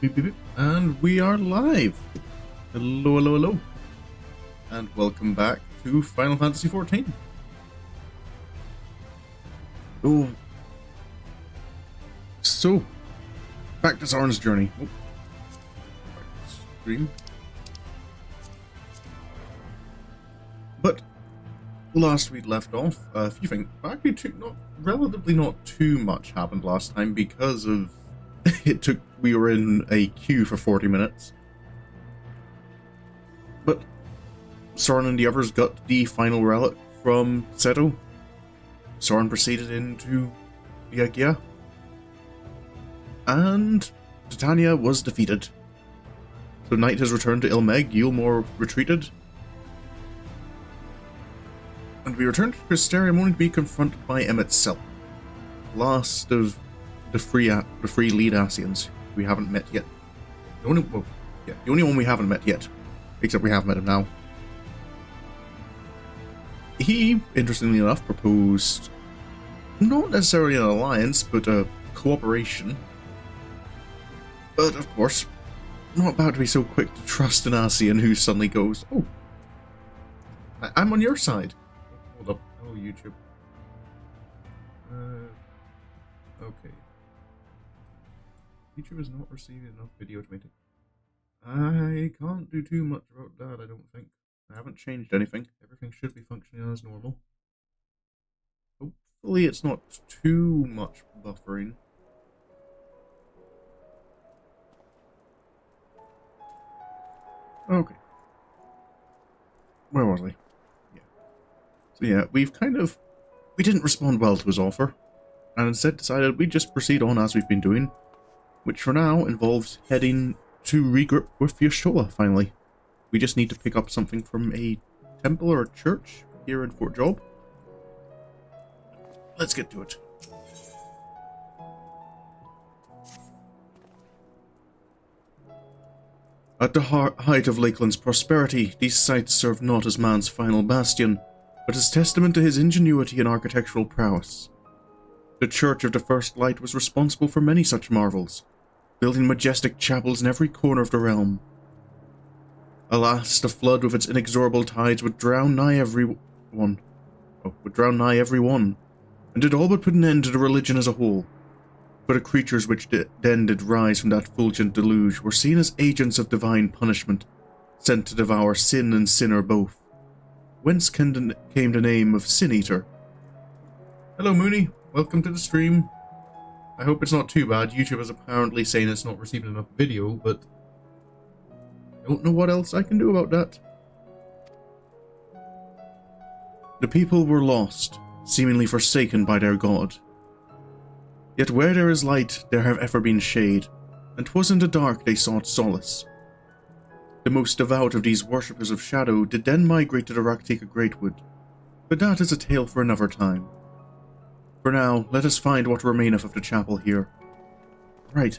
Beep, beep, beep. And we are live. Hello, hello, hello. And welcome back to Final Fantasy XIV. Oh. So, back to Sorin's journey. Oh. Stream. But last we left off, a few things. Actually, relatively not too much happened last time because of we were in a queue for 40 minutes. But Sorin and the others got the final relic from Seto. Sorin proceeded into the Agia. And Titania was defeated. So Night has returned to Il Mheg, Eulmore retreated. And we returned to Crystarium only to be confronted by Emet-Selch, last of the free lead Ascians we haven't met yet. The only one we haven't met yet, except we have met him now. He, interestingly enough, proposed not necessarily an alliance, but a cooperation. But of course, I'm not about to be so quick to trust an Ascian who suddenly goes, "Oh, I'm on your side." Hold up, oh YouTube. Okay. YouTube is not receiving enough video to make it. I can't do too much about that, I don't think. I haven't changed anything. Everything should be functioning as normal. Hopefully it's not too much buffering. Okay. Where was I? Yeah. So yeah, we didn't respond well to his offer, and instead decided we'd just proceed on as we've been doing, which for now involves heading to regroup with Fieshola, finally. We just need to pick up something from a temple or a church here in Fort Job. Let's get to it. At the height of Lakeland's prosperity, these sites serve not as man's final bastion, but as testament to his ingenuity and architectural prowess. The Church of the First Light was responsible for many such marvels, building majestic chapels in every corner of the realm. Alas, the flood with its inexorable tides would drown nigh every one, and did all but put an end to the religion as a whole. For the creatures which then did rise from that fulgent deluge were seen as agents of divine punishment, sent to devour sin and sinner both. Whence came the name of Sin Eater. Hello Mooney, welcome to the stream. I hope it's not too bad. YouTube is apparently saying it's not receiving enough video, but I don't know what else I can do about that. The people were lost, seemingly forsaken by their god. Yet where there is light, there have ever been shade, and 'twas in the dark they sought solace. The most devout of these worshippers of shadow did then migrate to the Rak'tika Greatwood, but that is a tale for another time. For now, let us find what remaineth of the chapel here. Right.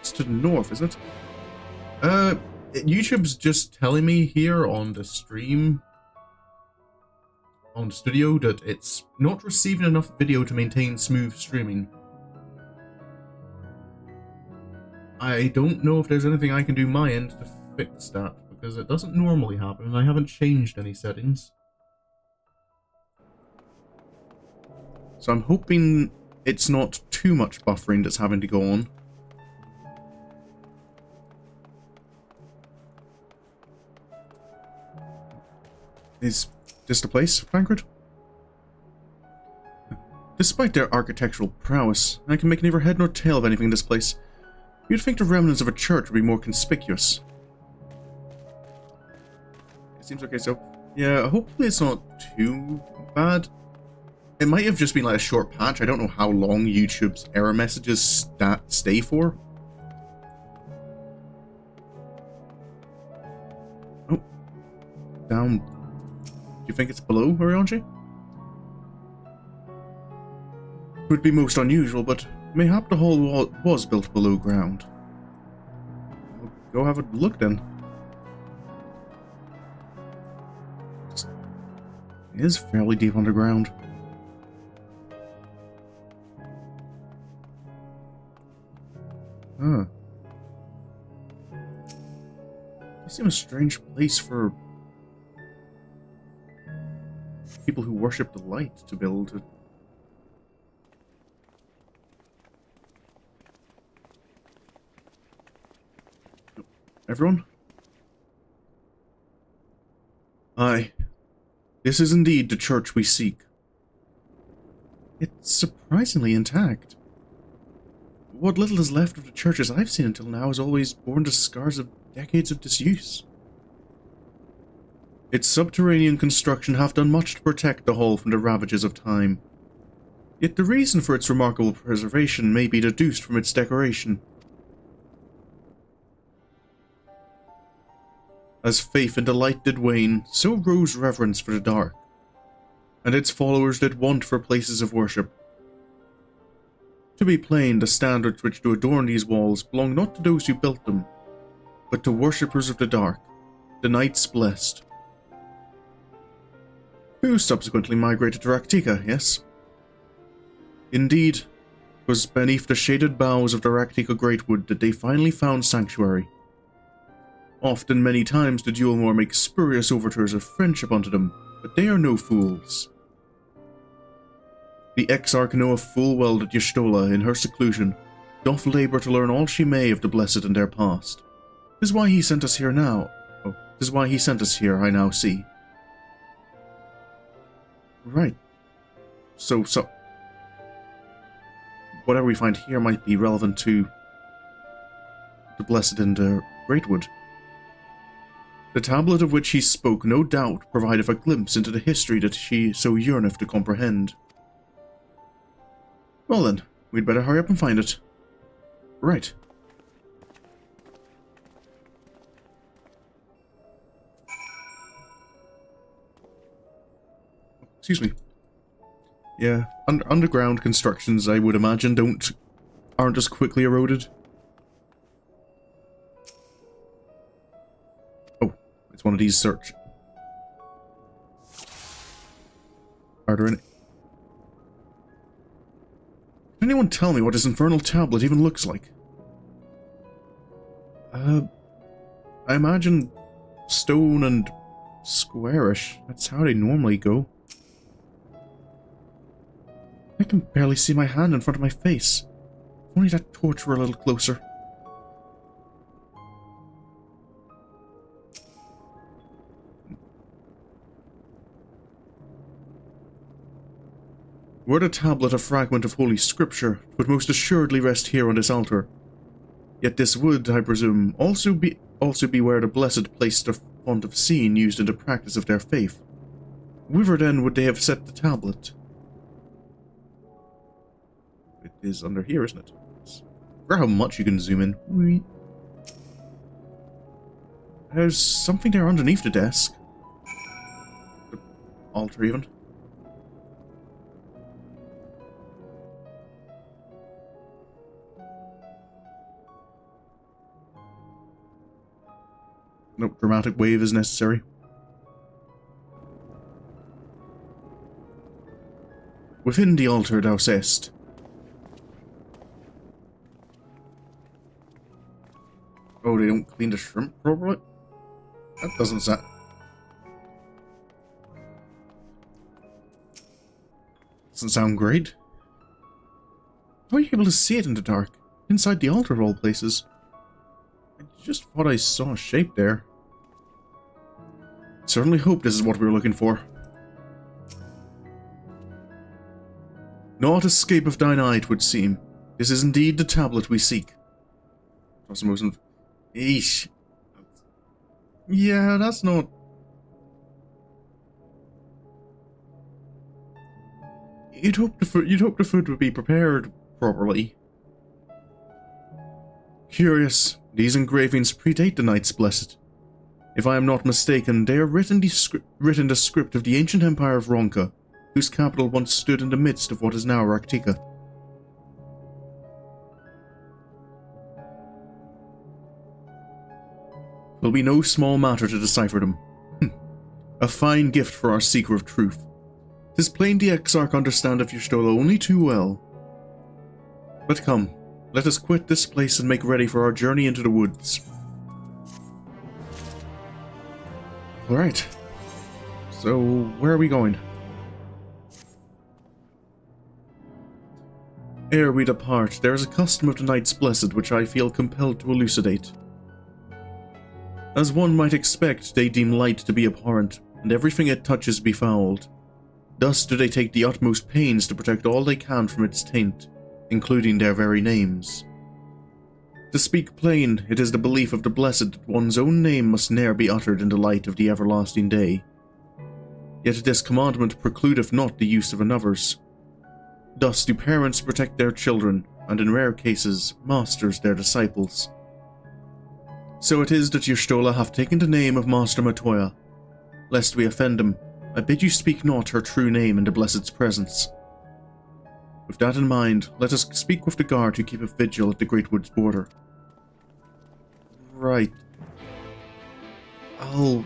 It's to the north, is it? YouTube's just telling me here on the stream, on Studio, that it's not receiving enough video to maintain smooth streaming. I don't know if there's anything I can do my end to fix that, because it doesn't normally happen, and I haven't changed any settings. So I'm hoping it's not too much buffering that's having to go on. Is this the place, Frankfurt? Despite their architectural prowess, I can make neither head nor tail of anything in this place. You'd think the remnants of a church would be more conspicuous. It seems okay, so yeah, hopefully it's not too bad. It might have just been like a short patch. I don't know how long YouTube's error messages stay for. Oh. Down. Do you think it's below Orianji? It would be most unusual, but mayhap the hall was built below ground. We'll go have a look then. It is fairly deep underground. Huh. It seems a strange place for people who worship the light to build it. Everyone? Aye. This is indeed the church we seek. It's surprisingly intact. What little is left of the churches I've seen until now is always borne the scars of decades of disuse. Its subterranean construction hath done much to protect the hall from the ravages of time. Yet the reason for its remarkable preservation may be deduced from its decoration. As faith in the light did wane, so rose reverence for the dark, and its followers did want for places of worship. To be plain, the standards which do adorn these walls belong not to those who built them, but to worshippers of the dark, the knights blessed, who subsequently migrated to Rak'tika, yes? Indeed, 'twas beneath the shaded boughs of the Rak'tika Greatwood that they finally found sanctuary. Often many times did Eulmore make spurious overtures of friendship unto them, but they are no fools. The Exarch knoweth full well that Y'shtola, in her seclusion, doth labour to learn all she may of the blessed and their past. 'Tis why he sent us here now. Oh, 'tis why he sent us here, I now see. Right. So, whatever we find here might be relevant to the blessed and Greatwood. The tablet of which he spoke no doubt provideth a glimpse into the history that she so yearneth to comprehend. Well then, we'd better hurry up and find it. Right. Excuse me. Yeah, underground constructions, I would imagine, aren't as quickly eroded. It's one of these search. Are there any? Can anyone tell me what this infernal tablet even looks like? I imagine stone and squarish. That's how they normally go. I can barely see my hand in front of my face. If only that torch were a little closer. Were the tablet a fragment of Holy Scripture, it would most assuredly rest here on this altar. Yet this would, I presume, also be where the blessed placed the font of scene used in the practice of their faith. Whither then would they have set the tablet? It is under here, isn't it? For how much you can zoom in. There's something there underneath the desk. The altar, even. No dramatic wave is necessary. Within the altar thou sayest. Oh, they don't clean the shrimp properly? That doesn't sound... Doesn't sound great. How are you able to see it in the dark? Inside the altar of all places? I just thought I saw a shape there. Certainly hope this is what we were looking for. Naught escapeth thine eye, 'twould seem. This is indeed the tablet we seek. Eesh. Yeah, that's not... You'd hope the food would be prepared properly. Curious. These engravings predate the Knights Blessed. If I am not mistaken, they are written the script of the ancient empire of Ronka, whose capital once stood in the midst of what is now Rak'tika. Will be no small matter to decipher them. A fine gift for our seeker of truth. 'Tis plain the Exarch understandeth Y'shtola only too well. But come, let us quit this place and make ready for our journey into the woods. Alright. So, where are we going? Ere we depart, there is a custom of the Knights Blessed which I feel compelled to elucidate. As one might expect, they deem light to be abhorrent, and everything it touches befouled. Thus do they take the utmost pains to protect all they can from its taint, including their very names. To speak plain, it is the belief of the Blessed that one's own name must ne'er be uttered in the light of the everlasting day. Yet this commandment precludeth not the use of another's. Thus do parents protect their children, and in rare cases, masters their disciples. So it is that Y'shtola hath taken the name of Master Matoya. Lest we offend him, I bid you speak not her true name in the Blessed's presence. With that in mind, let us speak with the guard who keepeth vigil at the Greatwood's border. Right. I'll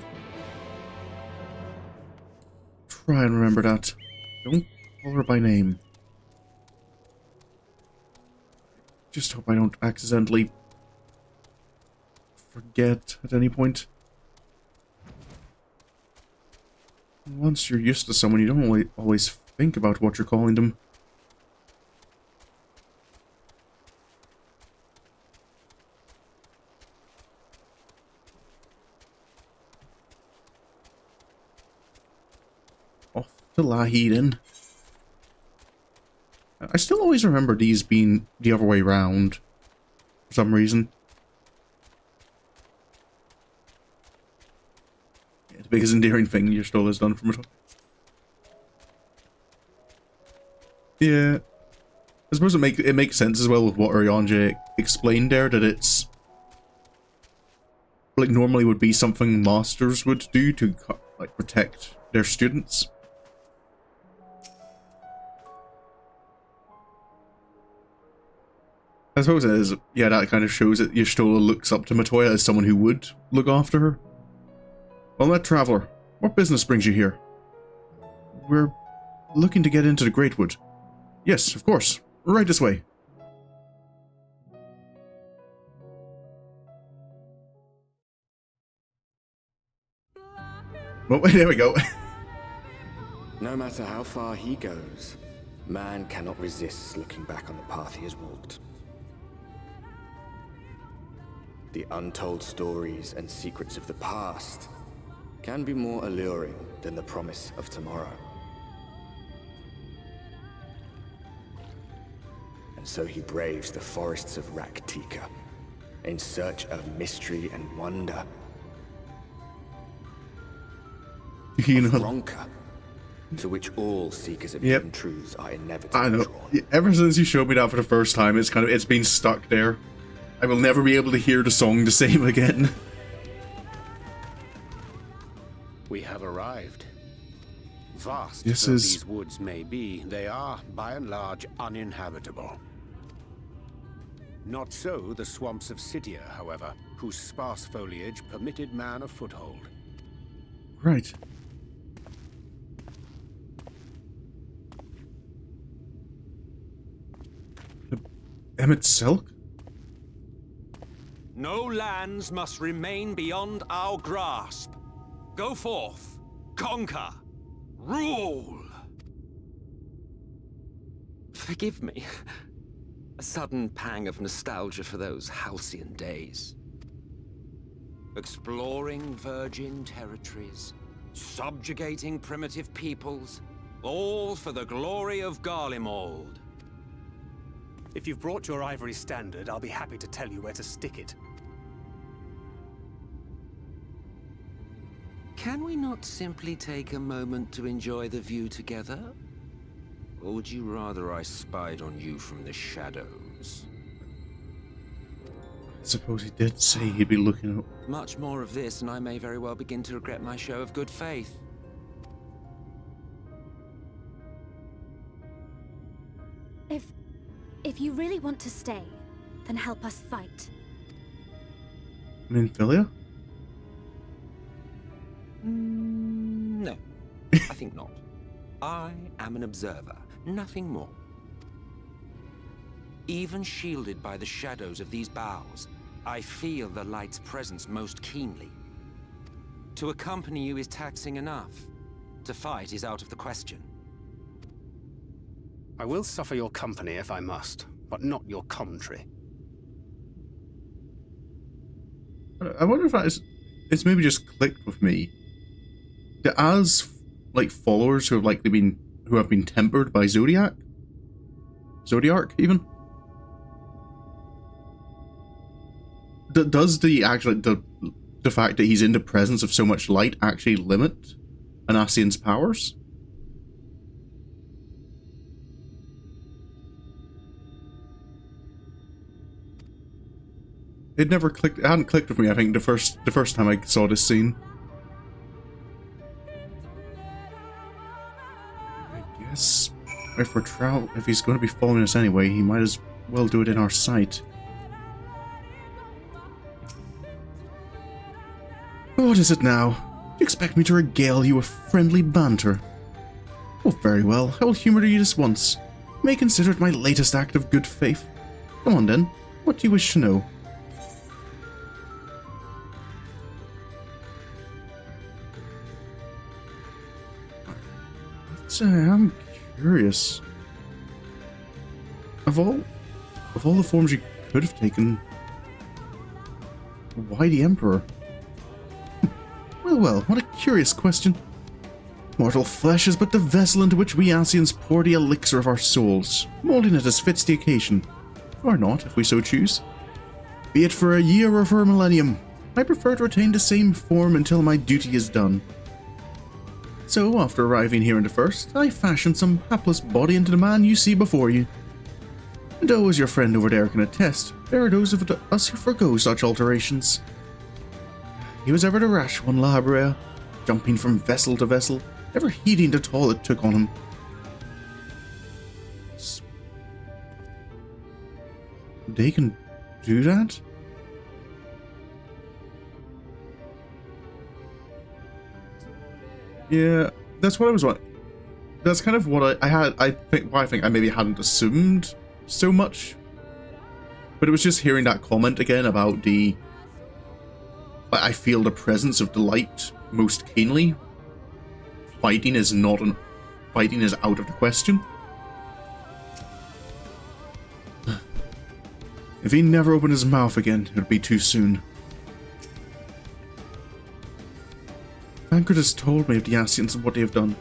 try and remember that. Don't call her by name. Just hope I don't accidentally forget at any point. Once you're used to someone, you don't always think about what you're calling them. Off to Lahiden. I still always remember these being the other way round, for some reason. Yeah, the biggest endearing thing Y'shtola has done from it. Yeah. I suppose it makes sense as well with what Oriange explained there, that it's like normally would be something masters would do to like protect their students. I suppose it is, yeah, that kind of shows that Y'shtola looks up to Matoya as someone who would look after her. Well met, traveller. What business brings you here? We're looking to get into the Greatwood. Yes, of course. Right this way. Oh, there we go. No matter how far he goes, man cannot resist looking back on the path he has walked. The untold stories and secrets of the past can be more alluring than the promise of tomorrow. And so he braves the forests of Rak'tika in search of mystery and wonder. You know, Ronka, to which all seekers of hidden truths are inevitably I know. drawn. Ever since you showed me that for the first time, it's been stuck there. I will never be able to hear the song the same again. We have arrived. Vast This though is... these woods may be, they are, by and large, uninhabitable. Not so the swamps of Sidia, however, whose sparse foliage permitted man a foothold. Right. Emet-Selch? No lands must remain beyond our grasp. Go forth, conquer, rule! Forgive me. A sudden pang of nostalgia for those halcyon days. Exploring virgin territories, subjugating primitive peoples, All for the glory of Garlemald. If you've brought your ivory standard, I'll be happy to tell you where to stick it. Can we not simply take a moment to enjoy the view together? Or would you rather I spied on you from the shadows? I suppose he did say he'd be looking up. Much more of this, and I may very well begin to regret my show of good faith. If you really want to stay, then help us fight. Minfilia? No, I think not. I am an observer, nothing more. Even shielded by the shadows of these boughs, I feel the light's presence most keenly. To accompany you is taxing enough. To fight is out of the question. I will suffer your company if I must, but not your commentary. I wonder if it's maybe just clicked with me. As like followers who have been tempered by Zodiark even. Does the fact that he's in the presence of so much light actually limit an Ascian's powers? It hadn't clicked with me, I think, the first time I saw this scene. I guess if he's going to be following us anyway, he might as well do it in our sight. What is it now? Do you expect me to regale you with friendly banter? Oh, very well. I will humor you this once. You may consider it my latest act of good faith. Come on then. What do you wish to know? I'm curious. Of all the forms you could have taken, why the Emperor? Well, what a curious question. Mortal flesh is but the vessel into which we Ascians pour the elixir of our souls, molding it as fits the occasion. Or not, if we so choose. Be it for a year or for a millennium, I prefer to retain the same form until my duty is done. So, after arriving here in the first, I fashioned some hapless body into the man you see before you. And as your friend over there can attest, there are those of us who forgo such alterations. He was ever the rash one, La Habrea, jumping from vessel to vessel, never heeding the toll it took on him. They can do that? Yeah, that's what I was wondering. That's kind of what I think I maybe hadn't assumed so much. But it was just hearing that comment again about the... I feel the presence of the light most keenly. Fighting is out of the question. If he never opened his mouth again, it would be too soon. Tancred has told me of the Ascians and what they have done.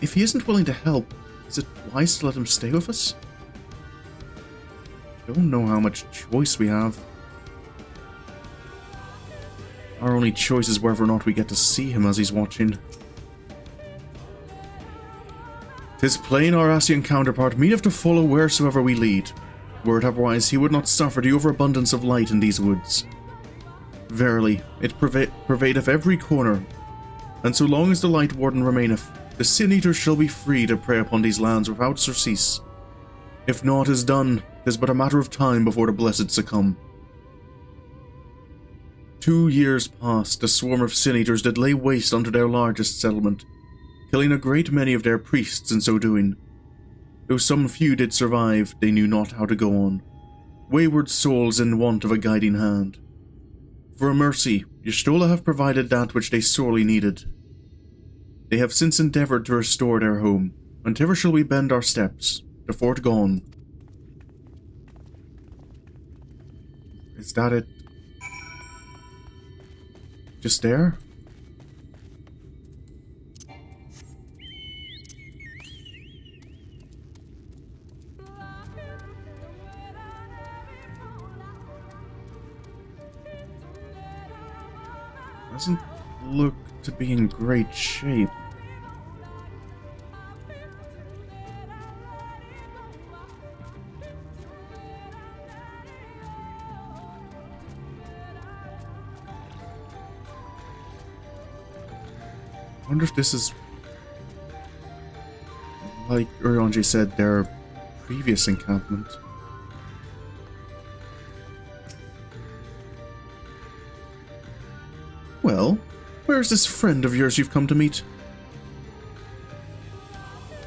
If he isn't willing to help, is it wise to let him stay with us? I don't know how much choice we have. Our only choice is whether or not we get to see him as he's watching. 'Tis plain our Ascian counterpart meaneth to follow wheresoever we lead. Were it otherwise, he would not suffer the overabundance of light in these woods. Verily, it pervadeth every corner, and so long as the Lightwarden remaineth, the Sin-Eaters shall be free to prey upon these lands without surcease. If naught is done, 'tis but a matter of time before the blessed succumb. 2 years past, the swarm of Sin-Eaters did lay waste unto their largest settlement, killing a great many of their priests in so doing. Though some few did survive, they knew not how to go on, wayward souls in want of a guiding hand. For a mercy, Y'shtola have provided that which they sorely needed. They have since endeavoured to restore their home, and ever shall we bend our steps, the fort gone. Is that it? Just there? Doesn't look to be in great shape. I wonder if this is, like Urianger said, their previous encampment. Well, where's this friend of yours you've come to meet?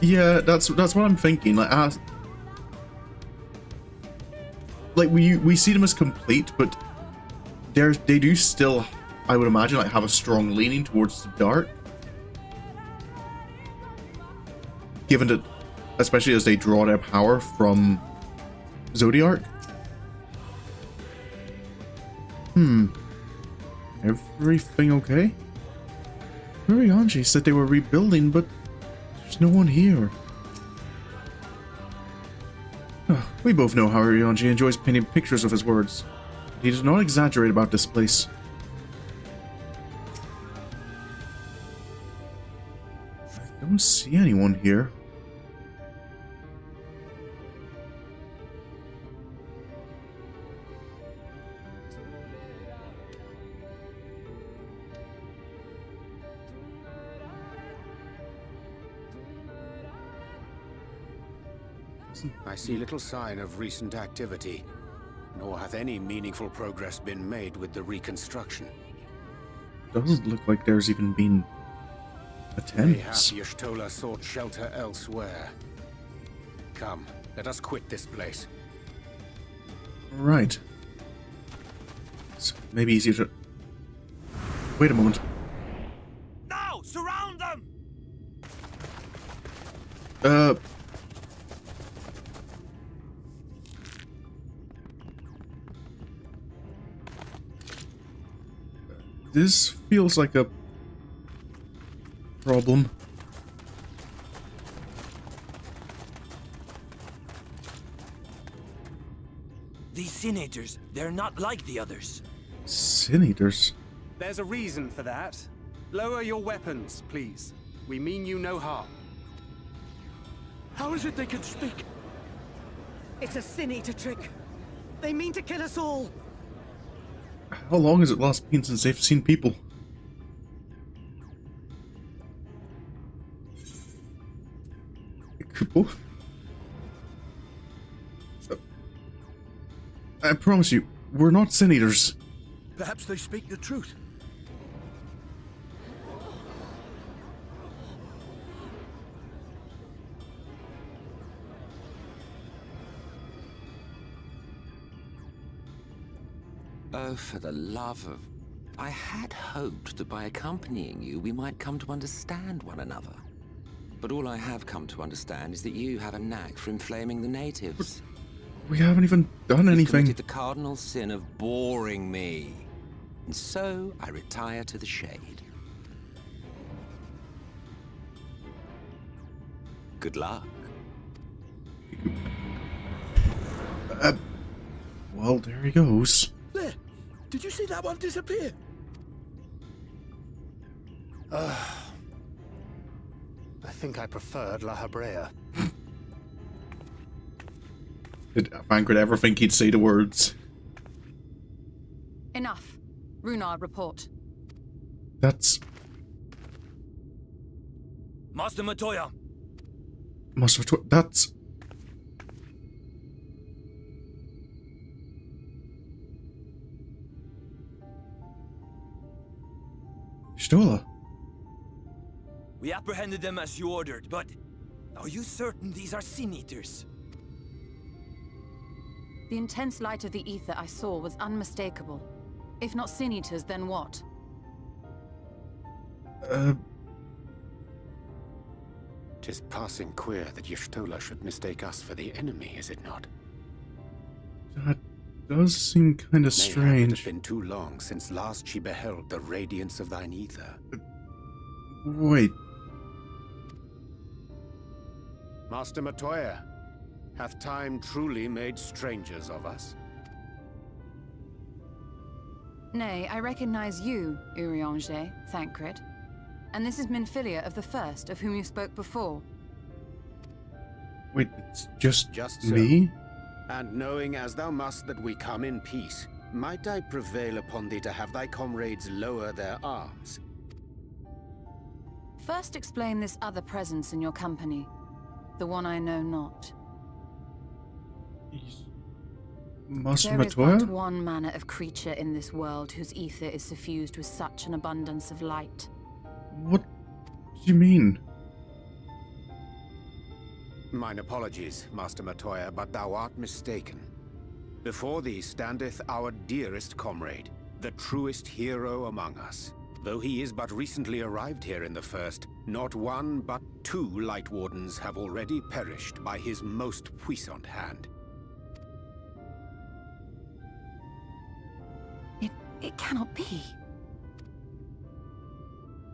Yeah, that's what I'm thinking. Like, like we see them as complete, but they do still, I would imagine, like have a strong leaning towards the dark. Given that, especially as they draw their power from Zodiark. Everything okay? Urianger said they were rebuilding, but there's no one here. We both know how Urianger enjoys painting pictures of his words. He does not exaggerate about this place. I don't see anyone here. I see little sign of recent activity, nor hath any meaningful progress been made with the reconstruction. Doesn't look like there's even been attempts. Mayhap Y'shtola sought shelter elsewhere. Come, let us quit this place. Right. It's maybe easier to... Wait a moment. Now! Surround them! This feels like a problem. These Sin-Eaters, they're not like the others. Sin-Eaters? There's a reason for that. Lower your weapons, please. We mean you no harm. How is it they can speak? It's a Sin-Eater trick. They mean to kill us all. How long has it last been since they've seen people? I promise you, we're not Sin-Eaters. Perhaps they speak the truth. Oh, for the love of... I had hoped that by accompanying you, we might come to understand one another. But all I have come to understand is that you have a knack for inflaming the natives. We haven't even done anything. You've committed the cardinal sin of boring me. And so, I retire to the shade. Good luck. Well, there he goes. There! Did you see that one disappear? I think I preferred La Habrea. Did Vancred ever think he'd say the words? Enough. Runar, report. That's... Master Matoya! That's... Y'shtola. We apprehended them as you ordered, but... Are you certain these are Sin-Eaters? The intense light of the ether I saw was unmistakable. If not Sin-Eaters, then what? Tis passing queer that Y'shtola should mistake us for the enemy, is it not? That does seem kind of strange. Mayhap it has been too long since last she beheld the radiance of thine ether. Wait. Master Matoya, hath time truly made strangers of us? Nay, I recognize you, Urianger, Thancred. And this is Minfilia of the First, of whom you spoke before. Wait, it's just so. me? And knowing as thou must that we come in peace, might I prevail upon thee to have thy comrades lower their arms? First explain this other presence in your company. The one I know not. Master There is but Matoya? one manner of creature in this world whose ether is suffused with such an abundance of light. What do you mean? Mine apologies, Master Matoya, but thou art mistaken. Before thee standeth our dearest comrade, the truest hero among us. Though he is but recently arrived here in the First, not one but 2 Lightwardens have already perished by his most puissant hand. It cannot be.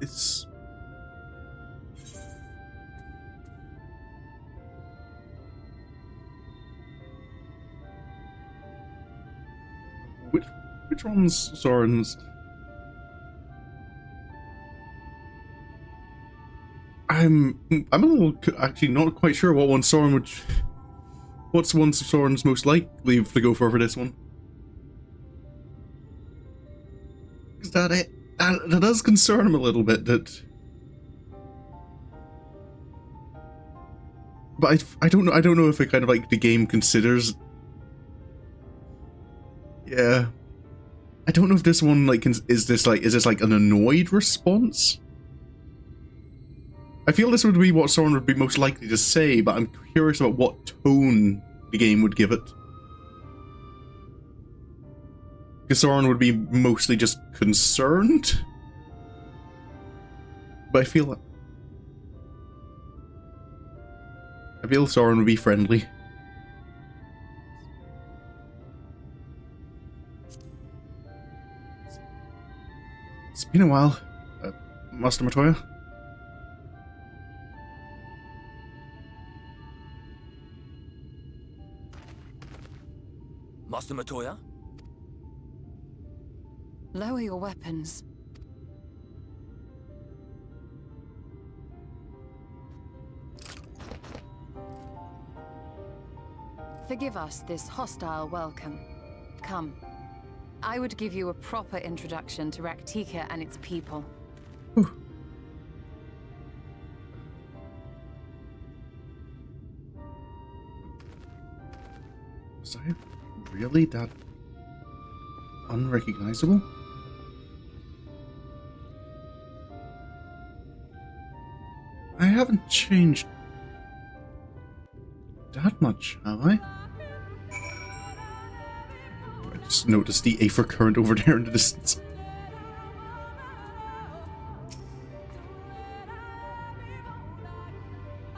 It's... Which one's Sorin's? I'm a little actually not quite sure what one Sorin would. What's one Sorin's most likely to go for this one? Because that does concern him a little bit. That, but I don't know. I don't know if it kind of like the game considers. Yeah. I don't know if this one like is this like an annoyed response? I feel this would be what Sorin would be most likely to say, but I'm curious about what tone the game would give it. Because Sorin would be mostly just concerned, but I feel Sorin would be friendly. It's been a while, Master Matoya. Master Matoya? Lower your weapons. Forgive us this hostile welcome. Come. I would give you a proper introduction to Rak'tika and its people. Whew. Was I really that unrecognizable? I haven't changed that much, have I? I just noticed the Aether current over there in the distance.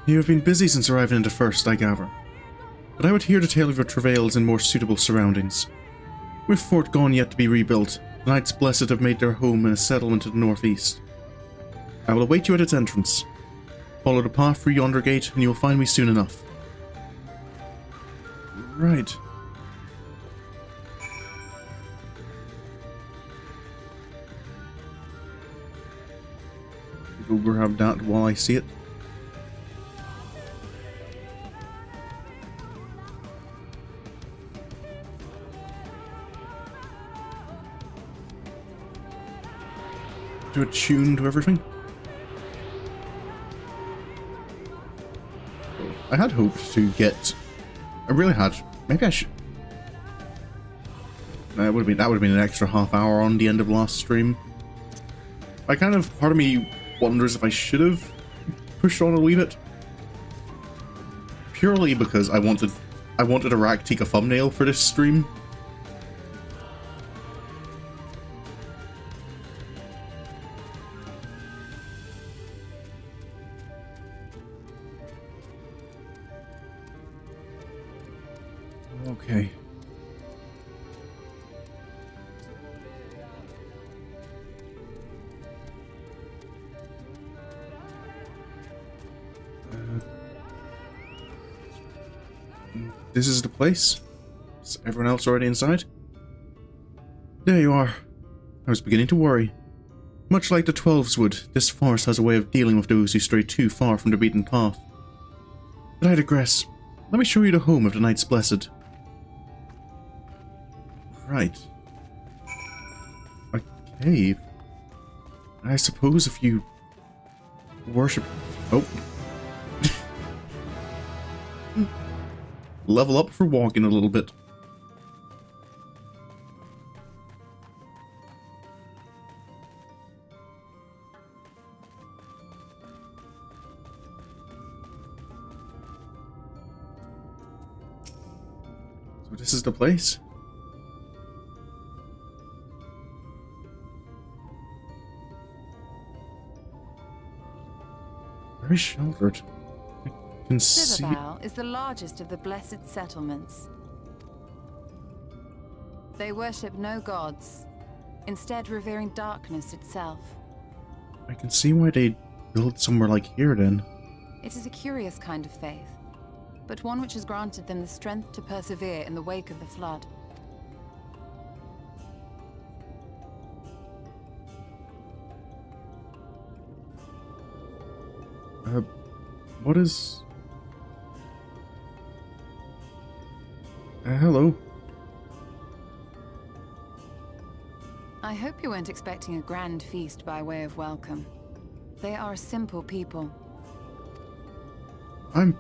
You have been busy since arriving in the First, I gather. But I would hear the tale of your travails in more suitable surroundings. With Fort Gone yet to be rebuilt, the Knights Blessed have made their home in a settlement to the northeast. I will await you at its entrance. Follow the path through yonder gate, and you will find me soon enough. Right. Go grab that while I see it. Do a tune to everything. I had hoped to get. I really had. Maybe I should. That would have been an extra half hour on the end of last stream. Part of me wonders if I should have pushed on a wee bit. Purely because I wanted a Rak'tika thumbnail for this stream. Okay. This is the place? Is everyone else already inside? There you are. I was beginning to worry. Much like the Twelves would, this forest has a way of dealing with those who stray too far from the beaten path. But I digress. Let me show you the home of the Knights Blessed. Right. A cave. I suppose if you worship... Oh. Level up for walking a little bit. So this is the place? Very sheltered. I can see... Citadel is the largest of the blessed settlements. They worship no gods, instead revering darkness itself. I can see why they built somewhere like here then. It is a curious kind of faith, but one which has granted them the strength to persevere in the wake of the flood. What is... hello. I hope you weren't expecting a grand feast by way of welcome. They are a simple people. I'm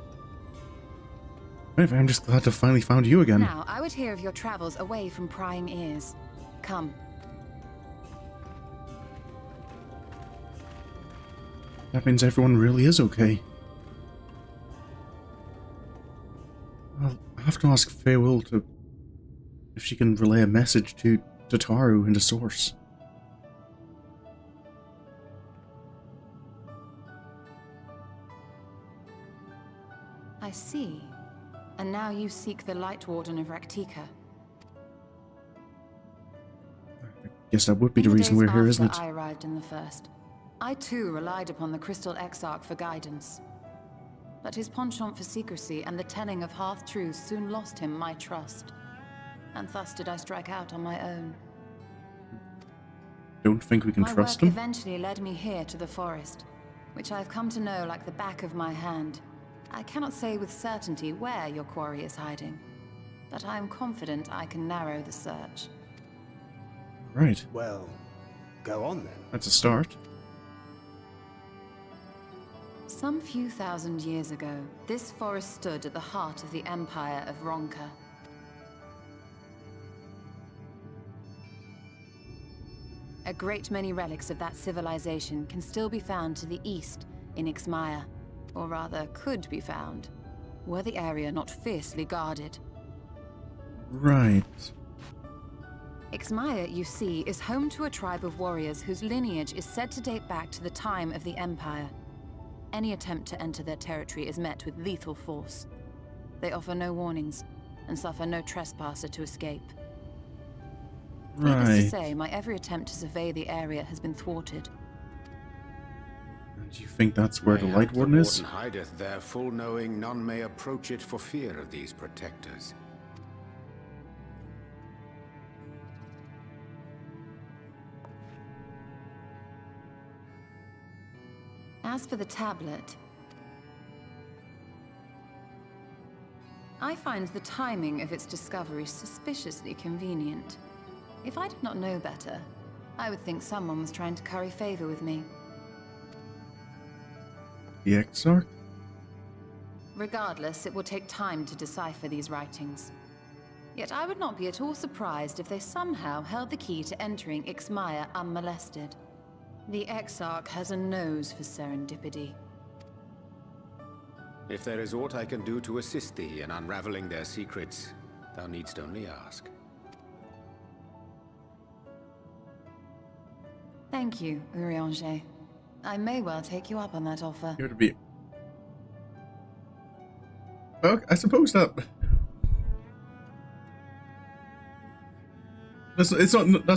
just glad to finally found you again. Now, I would hear of your travels away from prying ears. Come. That means everyone really is okay. I'll have to ask faefolk to... if she can relay a message to Taru in the source. I see. And now you seek the Lightwarden of Rak'tika. I guess that would be the reason we're here, isn't it? I arrived in the first. I too relied upon the Crystal Exarch for guidance. But his penchant for secrecy and the telling of half-truths soon lost him my trust. And thus did I strike out on my own. Don't think we can trust him? My work eventually led me here to the forest, which I've come to know like the back of my hand. I cannot say with certainty where your quarry is hiding, but I am confident I can narrow the search. Right. Well, go on then. That's a start. Some few thousand years ago, this forest stood at the heart of the Empire of Ronka. A great many relics of that civilization can still be found to the east in Ixmaya, or rather could be found, were the area not fiercely guarded. Right. Ixmaya, you see, is home to a tribe of warriors whose lineage is said to date back to the time of the Empire. Any attempt to enter their territory is met with lethal force. They offer no warnings, and suffer no trespasser to escape. Needless to say, my every attempt to survey the area has been thwarted. Do you think that's where the Lightwarden is? The warden hideth there, full knowing none may approach it for fear of these protectors. As for the tablet, I find the timing of its discovery suspiciously convenient. If I did not know better, I would think someone was trying to curry favor with me. The Exarch? Regardless, it will take time to decipher these writings. Yet I would not be at all surprised if they somehow held the key to entering Ixmaya unmolested. The Exarch has a nose for serendipity. If there is aught I can do to assist thee in unraveling their secrets, thou needst only ask. Thank you, Urianger. I may well take you up on that offer. Here to be. Well, I suppose that. That's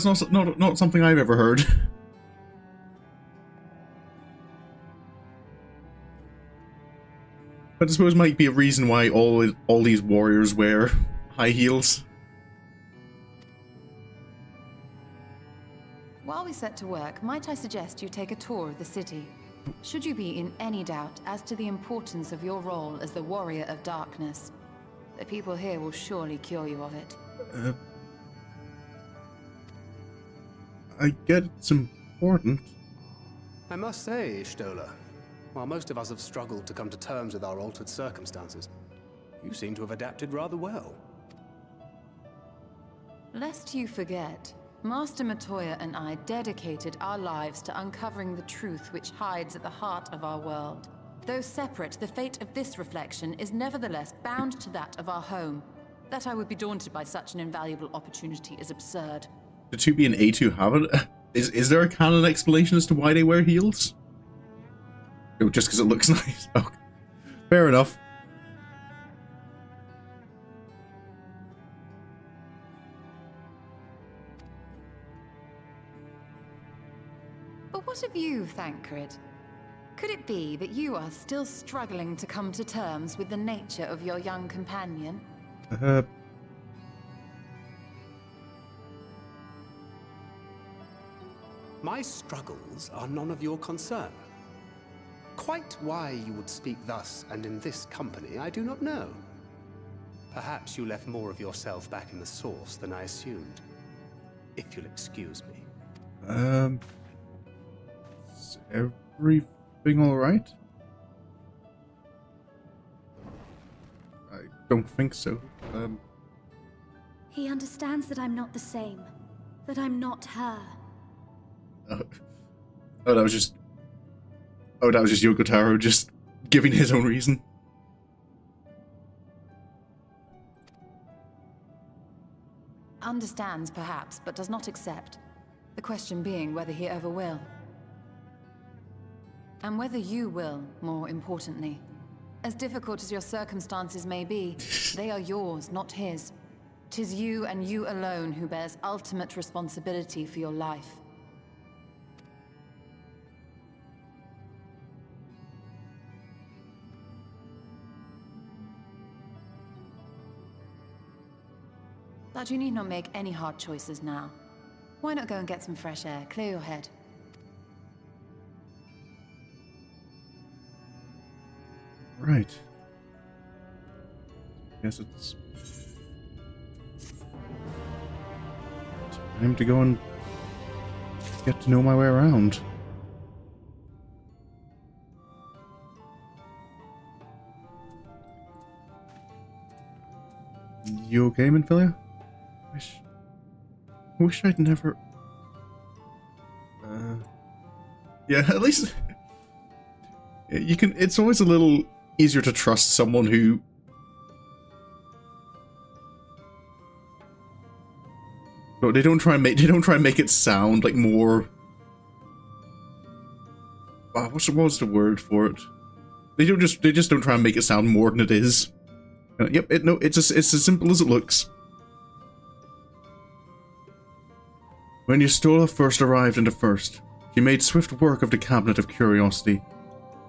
not something I've ever heard. But I suppose it might be a reason why all these warriors wear high heels. While we set to work, might I suggest you take a tour of the city? Should you be in any doubt as to the importance of your role as the Warrior of Darkness, the people here will surely cure you of it. I get it's important. I must say, Stola, while most of us have struggled to come to terms with our altered circumstances, you seem to have adapted rather well. Lest you forget, Master Matoya and I dedicated our lives to uncovering the truth which hides at the heart of our world. Though separate, the fate of this reflection is nevertheless bound to that of our home. That I would be daunted by such an invaluable opportunity is absurd. The 2B and A2 have it? Is there a canon explanation as to why they wear heels? Oh, just because it looks nice. Okay. Fair enough. But what of you, Thancred? Could it be that you are still struggling to come to terms with the nature of your young companion? My struggles are none of your concern. Quite why you would speak thus and in this company, I do not know. Perhaps you left more of yourself back in the source than I assumed. If you'll excuse me. Is everything alright? I don't think so. He understands that I'm not the same. That I'm not her. Oh, that was just Yoko Taro just giving his own reason. Understands, perhaps, but does not accept. The question being whether he ever will. And whether you will, more importantly. As difficult as your circumstances may be, they are yours, not his. 'Tis you and you alone who bears ultimate responsibility for your life. But you need not make any hard choices now. Why not go and get some fresh air, clear your head? Right. Guess it's time to go and get to know my way around. You okay, Minfilia? Wish I'd never... Yeah, at least... You can... It's always a little easier to trust someone who... But they don't try and make it sound like more... What was the word for it? They just don't try and make it sound more than it is. Yep, it's as simple as it looks. When Yustola first arrived in the First, she made swift work of the Cabinet of Curiosity.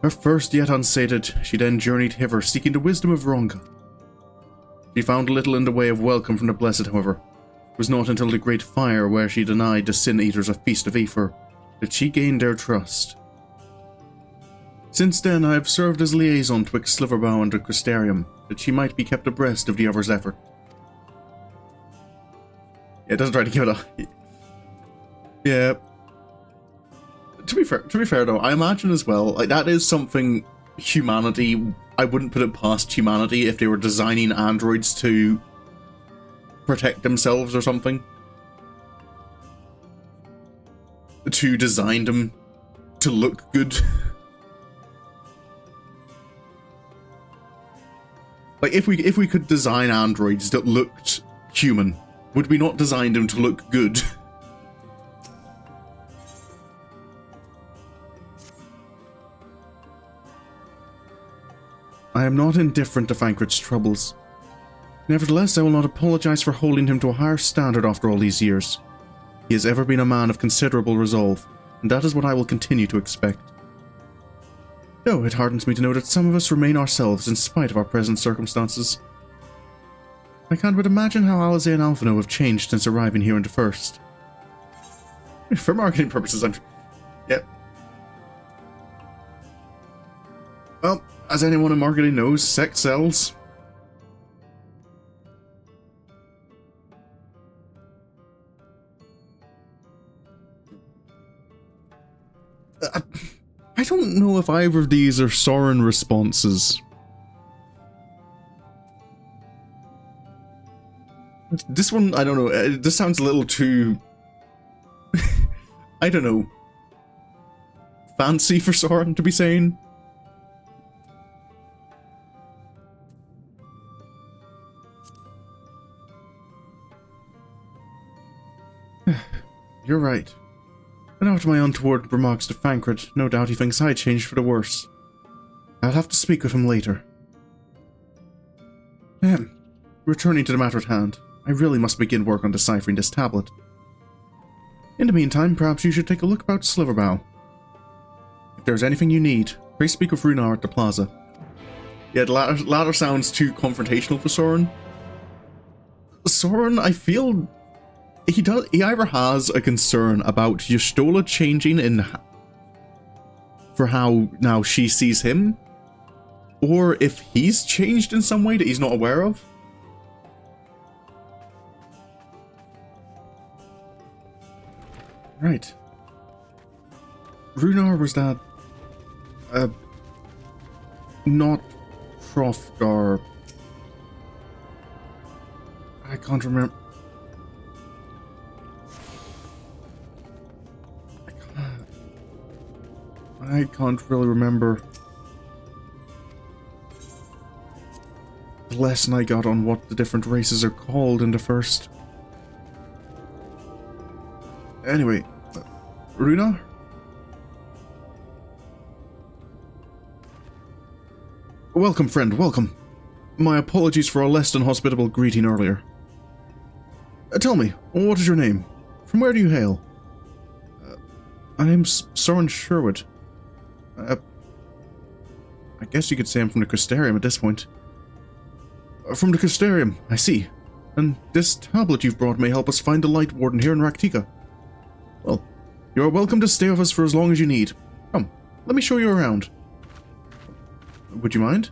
Her first yet unsated, she then journeyed hither seeking the wisdom of Ronka. She found little in the way of welcome from the Blessed, however. It was not until the Great Fire, where she denied the Sin Eaters a feast of Aether, that she gained their trust. Since then, I have served as liaison twixt Sliverbow and the Crystarium, that she might be kept abreast of the other's effort. Yeah, it doesn't try to give it a... Yeah. To be fair though, I imagine as well, like, that is something humanity... I wouldn't put it past humanity if they were designing androids to protect themselves or something. To design them to look good. Like, if we could design androids that looked human, would we not design them to look good? I am not indifferent to Thancred's troubles. Nevertheless, I will not apologize for holding him to a higher standard after all these years. He has ever been a man of considerable resolve, and that is what I will continue to expect. Though it hardens me to know that some of us remain ourselves in spite of our present circumstances. I can't but imagine how Alize and Alphino have changed since arriving here in the First. For marketing purposes, Yep. Well, as anyone in marketing knows, sex sells. I don't know if either of these are Sorin responses. This one, I don't know, this sounds a little too... I don't know. Fancy for Sorin to be saying. You're right. And after my untoward remarks to Fancred, no doubt he thinks I changed for the worse. I'll have to speak with him later. Returning to the matter at hand, I really must begin work on deciphering this tablet. In the meantime, perhaps you should take a look about Sliverbow. If there's anything you need, pray speak with Runar at the plaza. Yeah, the latter sounds too confrontational for Sorin. Sorin, I feel he either has a concern about Y'shtola changing in for how now she sees him, or if he's changed in some way that he's not aware of. Right. Runar was that not Hrothgar. I can't remember. I can't really remember the lesson I got on what the different races are called in the first. Anyway, Runar? Welcome, friend, welcome. My apologies for our less than hospitable greeting earlier. Tell me, what is your name? From where do you hail? My name's Sorin Sherwood. I guess you could say I'm from the Crystarium at this point. From the Crystarium, I see. And this tablet you've brought may help us find the Lightwarden here in Rak'tika. Well, you are welcome to stay with us for as long as you need. Come, let me show you around. Would you mind?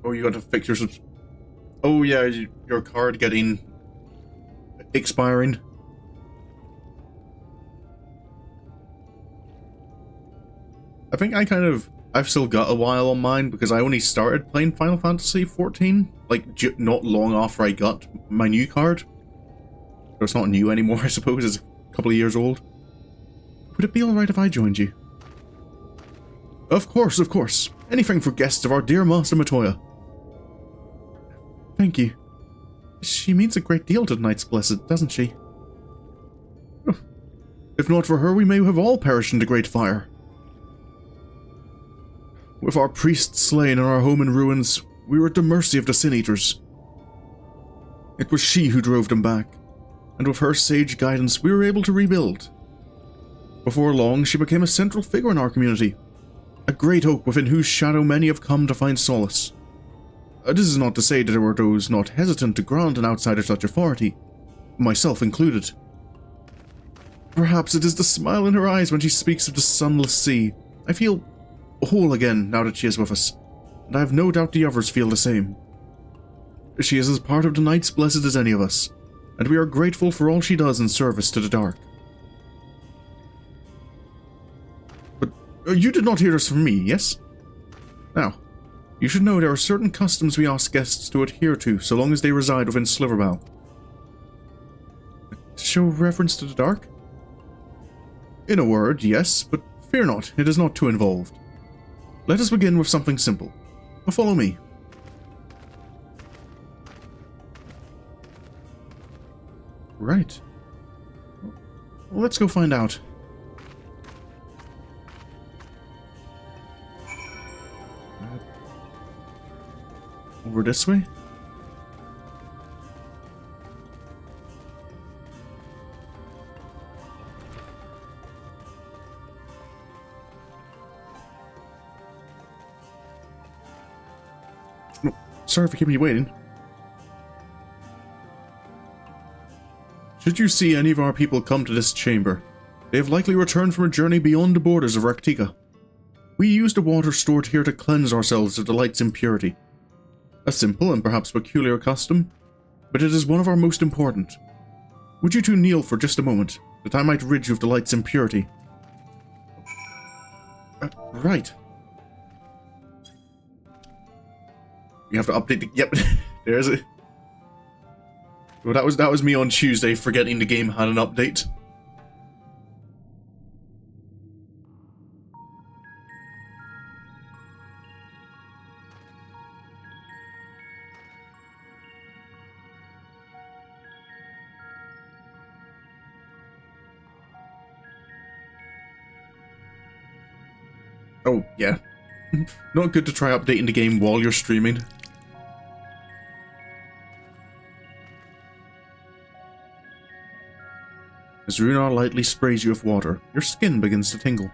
Oh, you got to fix your Oh yeah, your card getting expiring. I think I've still got a while on mine because I only started playing Final Fantasy XIV like not long after I got my new card. So it's not new anymore, I suppose. It's a couple of years old. Would it be alright if I joined you? Of course, of course. Anything for guests of our dear Master Matoya. Thank you. She means a great deal to the Knights Blessed, doesn't she? If not for her, we may have all perished in the Great Fire. With our priests slain and our home in ruins, we were at the mercy of the Sin Eaters. It was she who drove them back, and with her sage guidance, we were able to rebuild. Before long, she became a central figure in our community, a great oak within whose shadow many have come to find solace. This is not to say that there were those not hesitant to grant an outsider such authority, myself included. Perhaps it is the smile in her eyes when she speaks of the sunless sea. I feel whole again now that she is with us, and I have no doubt the others feel the same. She is as part of the Knights Blessed as any of us, and we are grateful for all she does in service to the dark. But you did not hear this from me, yes? Now, you should know there are certain customs we ask guests to adhere to so long as they reside within Sliverbow. To show reverence to the dark? In a word, yes, but fear not, it is not too involved. Let us begin with something simple. Follow me. Right. Well, let's go find out. Over this way? No, sorry for keeping you waiting. Should you see any of our people come to this chamber, they have likely returned from a journey beyond the borders of Rak'tika. We use the water stored here to cleanse ourselves of the light's impurity. A simple and perhaps peculiar custom, but it is one of our most important. Would you two kneel for just a moment, that I might rid you of the light's impurity? Right. You have to update the... Yep, there's it. Well, that was me on Tuesday forgetting the game had an update. Oh, yeah. Not good to try updating the game while you're streaming. As Runar lightly sprays you with water, your skin begins to tingle.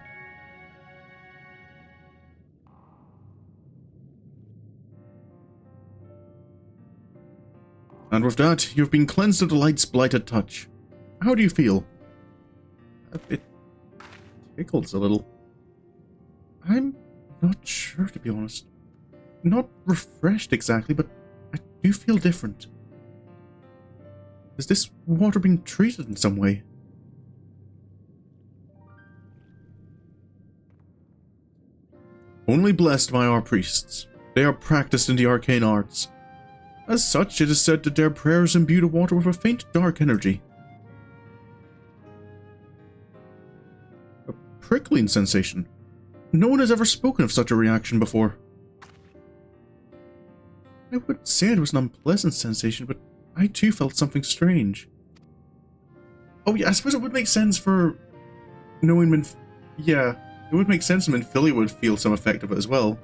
And with that, you've been cleansed of the light's blighted touch. How do you feel? It tickles a little. I'm not sure, to be honest. Not refreshed exactly, but I do feel different. Is this water being treated in some way? Only blessed by our priests. They are practiced in the arcane arts. As such, it is said that their prayers imbue the water with a faint dark energy. A prickling sensation. No one has ever spoken of such a reaction before. I would say it was an unpleasant sensation, but I too felt something strange. Oh yeah, I suppose it would make sense for knowing yeah, it would make sense Philly would feel some effect of it as well.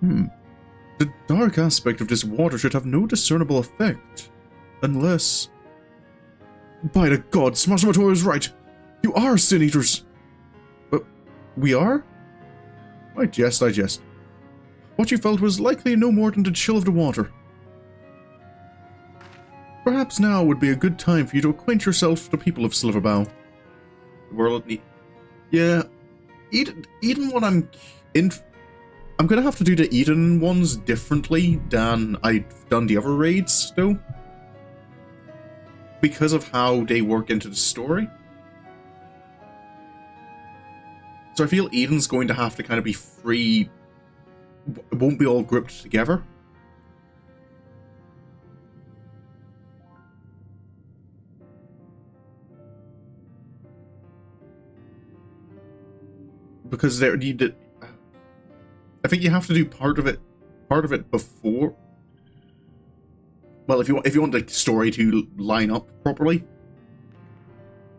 The dark aspect of this water should have no discernible effect. Unless... By the gods, Masumoto is right! You are Sin Eaters! But we are? I jest. What you felt was likely no more than the chill of the water. Perhaps now would be a good time for you to acquaint yourself with the people of Silverbow. The world need... Yeah, Eden one I'm gonna have to do the Eden ones differently than I've done the other raids, though. Because of how they work into the story. So I feel Eden's going to have to kind of be free. It won't be all grouped together. Because there needed... I think you have to do part of it before. Well, if you want the story to line up properly,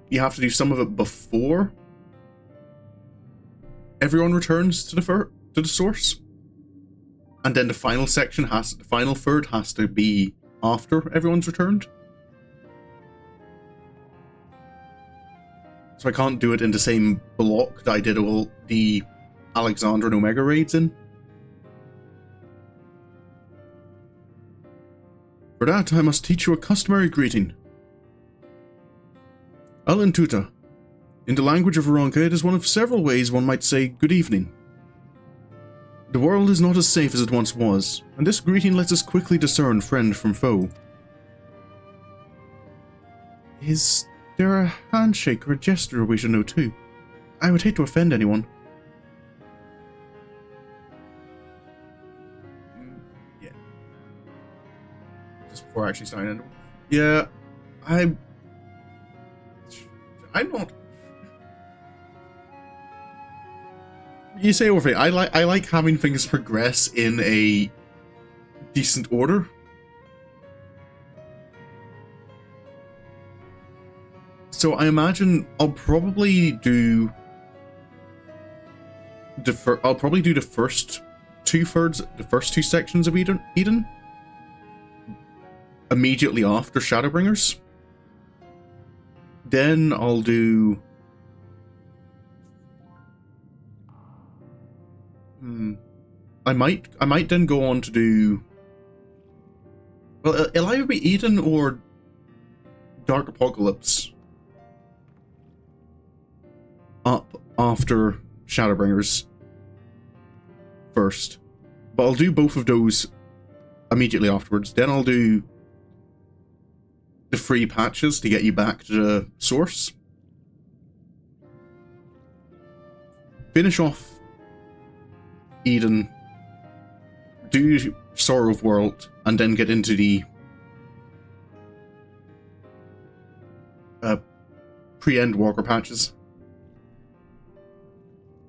you have to do some of it before everyone returns to the source, and then the final third has to be after everyone's returned. So I can't do it in the same block that I did all the Alexander and Omega raids in. For that, I must teach you a customary greeting. Alan Tuta. In the language of Veronka, it is one of several ways one might say good evening. The world is not as safe as it once was, and this greeting lets us quickly discern friend from foe. Is there a handshake or a gesture we should know too? I would hate to offend anyone. Yeah. Just before I actually sign in. Yeah, I'm not... You say overthink. I like having things progress in a decent order. So I imagine I'll probably do the first two sections of Eden immediately after Shadowbringers. Then I'll do I might then go on to do, well, it'll either be Eden or Dark Apocalypse up after Shadowbringers first. But I'll do both of those immediately afterwards. Then I'll do the free patches to get you back to the source. Finish off Eden, do Sorrow of World, and then get into the pre-end Walker patches.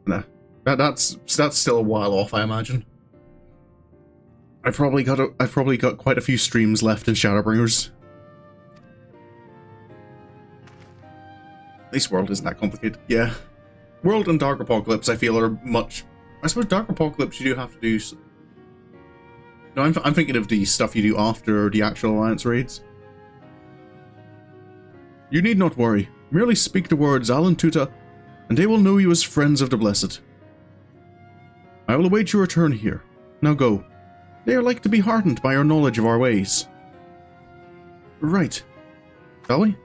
Nah, that's still a while off, I imagine. I've probably got quite a few streams left in Shadowbringers. At least World isn't that complicated. Yeah. World and Dark Apocalypse, I feel, are much... I suppose Dark Apocalypse you do have to do... No, I'm thinking of the stuff you do after the actual Alliance raids. You need not worry. Merely speak the words Alan Tuta, and they will know you as friends of the Blessed. I will await your return here. Now go. They are like to be heartened by your knowledge of our ways. Right. Shall we?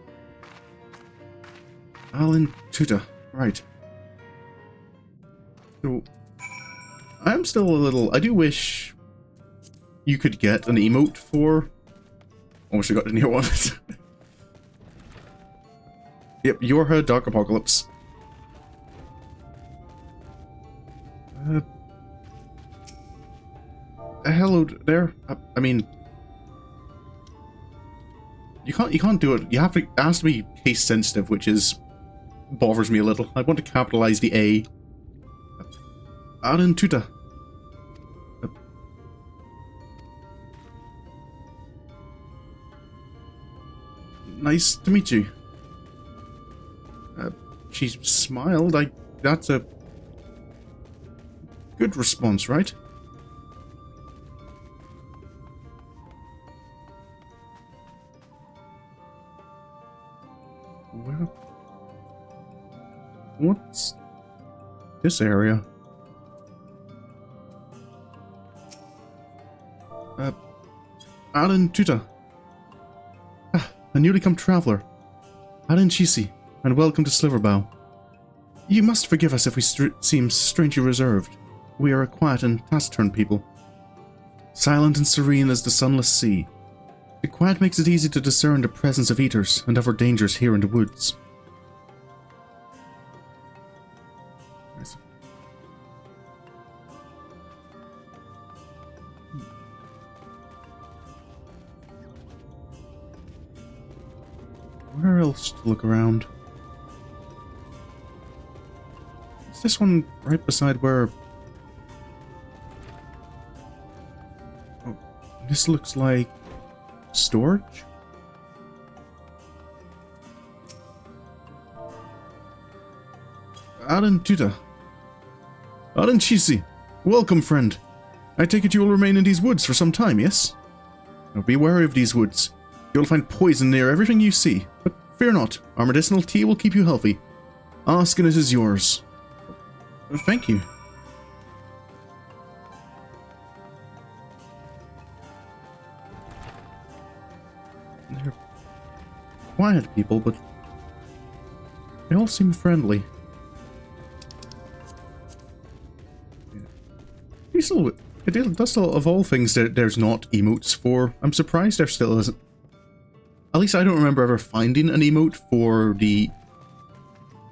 Alan Tuta. Right. So, I'm still a little... I do wish you could get an emote for... Almost forgot the near one. Yep, Yorha Dark Apocalypse. Hello there. I mean, you can't do it. You have to. It has to be case sensitive, which is bothers me a little. I want to capitalize the A. Aran Tuta. Nice to meet you. She smiled. That's a good response, right? Well, what's this area? Alan Tuta. A newly come traveler. Alan Chisi, and welcome to Sliverbow. You must forgive us if we seem strangely reserved. We are a quiet and taciturn people. Silent and serene as the sunless sea. The quiet makes it easy to discern the presence of eaters and other dangers here in the woods. Nice. Where else to look around? Is this one right beside where... Oh, this looks like... storage? Alan Tuta. Alan Chisi. Welcome, friend. I take it you will remain in these woods for some time, yes? Now be wary of these woods. You'll find poison near everything you see, but fear not, our medicinal tea will keep you healthy. Ask and it is yours. Thank you. They're quiet people, but they all seem friendly. Yeah. It does still, of all things, there's not emotes for. I'm surprised there still isn't. At least I don't remember ever finding an emote for the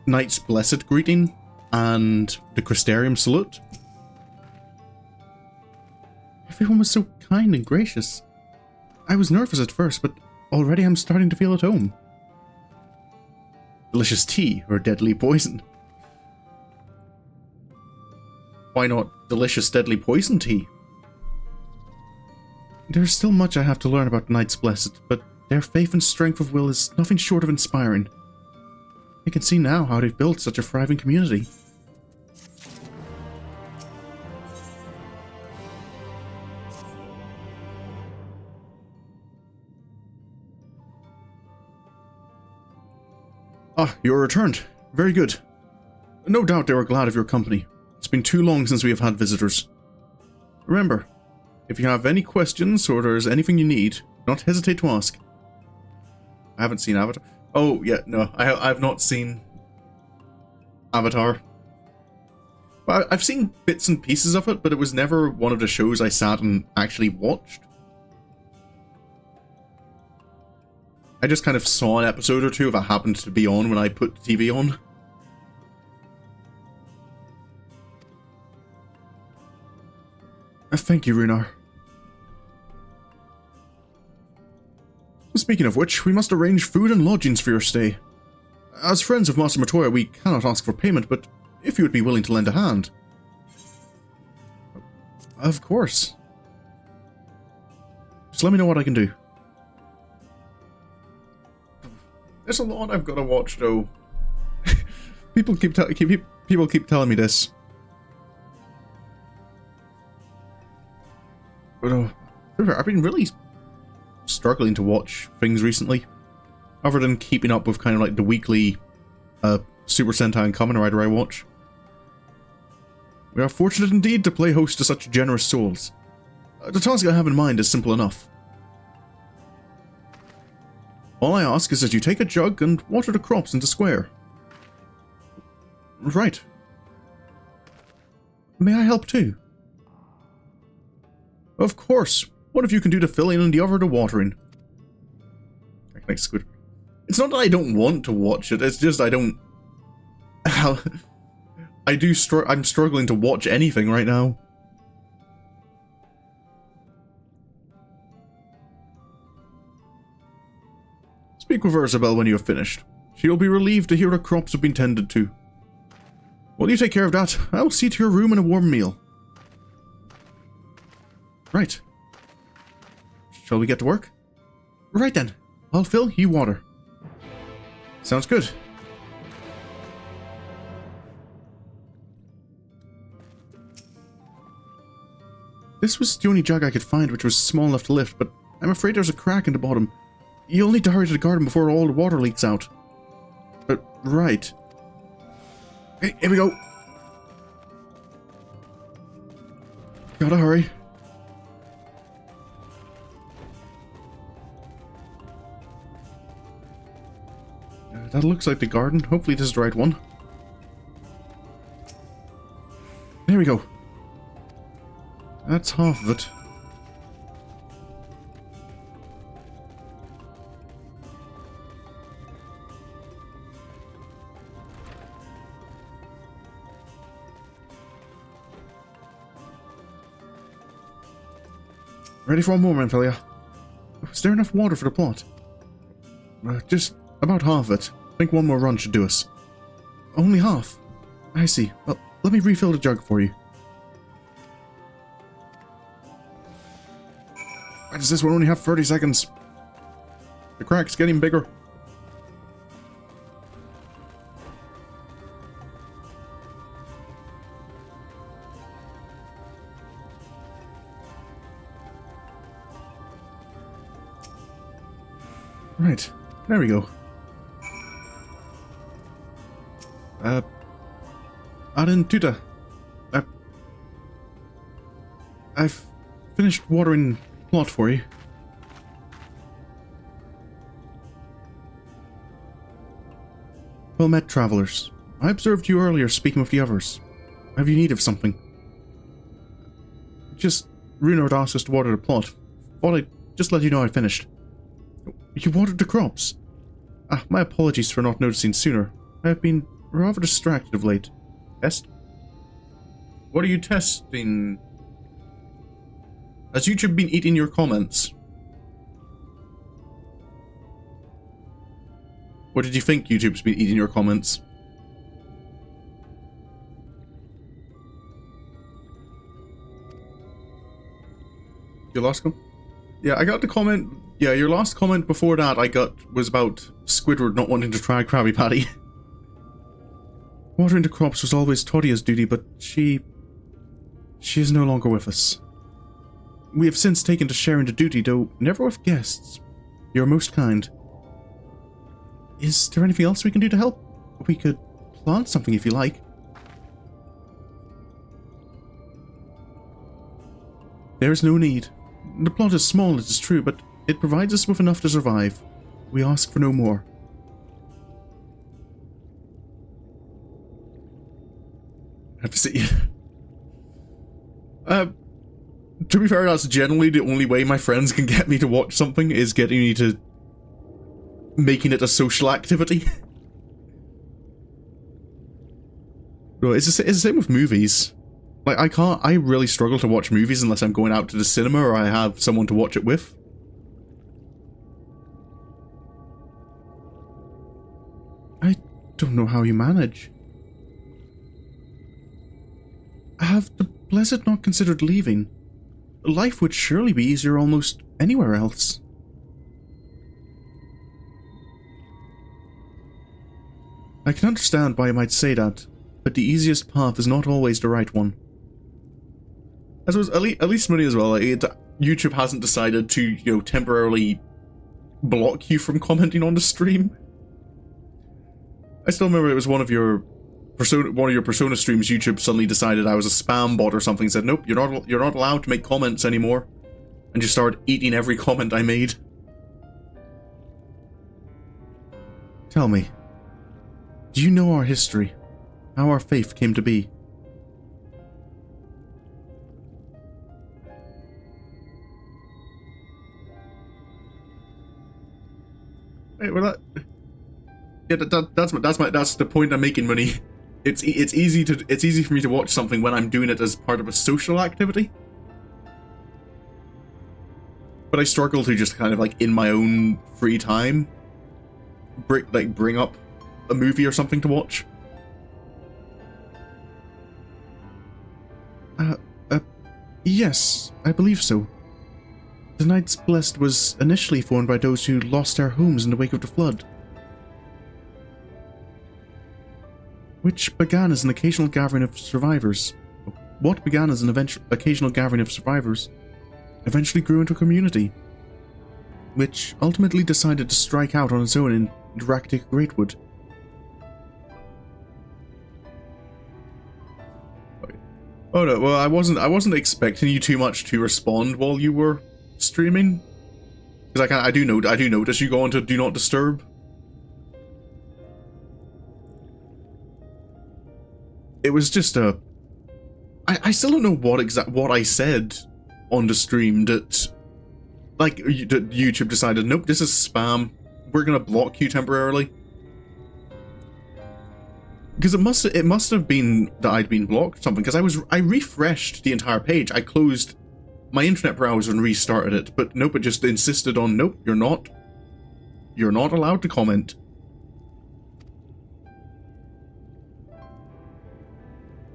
Knight's Blessed greeting and the Crystarium salute. Everyone was so kind and gracious. I was nervous at first, but already I'm starting to feel at home. Delicious tea or deadly poison? Why not delicious deadly poison tea? There's still much I have to learn about Knights Blessed, but their faith and strength of will is nothing short of inspiring. I can see now how they've built such a thriving community. Ah, you're returned. Very good. No doubt they were glad of your company. It's been too long since we have had visitors. Remember, if you have any questions or there's anything you need, don't hesitate to ask. I haven't seen Avatar. Oh, yeah, no, I've not seen Avatar. Well, I've seen bits and pieces of it, but it was never one of the shows I sat and actually watched. I just kind of saw an episode or two if it happened to be on when I put the TV on. Thank you, Runar. Speaking of which, we must arrange food and lodgings for your stay. As friends of Master Matoya, we cannot ask for payment, but if you would be willing to lend a hand. Of course. Just let me know what I can do. There's a lot I've got to watch, though. People People keep telling me this. But, I've been really struggling to watch things recently. Other than keeping up with kind of like the weekly Super Sentai and Kamen Rider I watch. We are fortunate indeed to play host to such generous souls. The task I have in mind is simple enough. All I ask is that you take a jug and water the crops into square. Right. May I help too? Of course. One of you can do the filling and the other the watering. I can squid. It's not that I don't want to watch it, it's just I don't... I'm struggling to watch anything right now. Speak with Isabel when you have finished. She'll be relieved to hear the crops have been tended to. While you take care of that, I'll see to your room and a warm meal. Right. Shall we get to work? Right then. I'll fill, you water. Sounds good. This was the only jug I could find which was small enough to lift, but I'm afraid there's a crack in the bottom. You'll need to hurry to the garden before all the water leaks out. Right. Okay, here we go. Gotta hurry. That looks like the garden. Hopefully this is the right one. There we go. That's half of it. Ready for one more, Manphilia. Is there enough water for the plot? Just about half of it. I think one more run should do us. Only half? I see. Well, let me refill the jug for you. Why does this one only have 30 seconds? The crack's getting bigger. Right, there we go. Aden Tuta. I've finished watering plot for you. Well met, travelers. I observed you earlier speaking with the others. Have you need of something? Just Runard asked us to water the plot. Thought I'd just let you know I finished. You watered the crops? My apologies for not noticing sooner. I have been rather distracted of late. Test? What are you testing? Has YouTube been eating your comments? What did you think YouTube's been eating your comments? Your last comment? Yeah, I got the comment. Yeah, your last comment before that I got was about Squidward not wanting to try Krabby Patty. Watering the crops was always Todia's duty, but she is no longer with us. We have since taken to sharing the duty, though never with guests. You're most kind. Is there anything else we can do to help? We could plant something if you like. There is no need. The plot is small, it is true, but it provides us with enough to survive. We ask for no more. I have to see. To be fair, that's generally the only way my friends can get me to watch something, is getting me to... making it a social activity. Well, it's the same with movies. Like, I really struggle to watch movies unless I'm going out to the cinema or I have someone to watch it with. I don't know how you manage. Have the Blessed not considered leaving? Life would surely be easier almost anywhere else. I can understand why you might say that, but the easiest path is not always the right one. I suppose at least money as well. YouTube hasn't decided to, you know, temporarily block you from commenting on the stream. I still remember it was one of your Persona streams. YouTube suddenly decided I was a spam bot or something. Said, nope, you're not allowed to make comments anymore, and just started eating every comment I made. Tell me, do you know our history? How our faith came to be? Hey, well, that's the point I'm making, Money. It's easy for me to watch something when I'm doing it as part of a social activity, but I struggle to just kind of like in my own free time bring up a movie or something to watch. Yes, I believe so. The Knights Blessed was initially formed by those who lost their homes in the wake of the flood, which began as an occasional gathering of survivors. What began as an occasional gathering of survivors eventually grew into a community, which ultimately decided to strike out on its own in Rak'tika Greatwood. Oh no, well I wasn't expecting you too much to respond while you were streaming, because I do notice you go on to Do Not Disturb. It was just I still don't know what I said on the stream that YouTube decided, nope, this is spam, we're gonna block you temporarily. Because it must have been that I'd been blocked or something, because I refreshed the entire page. I closed my internet browser and restarted it, but nope, it just insisted on, nope, you're not allowed to comment.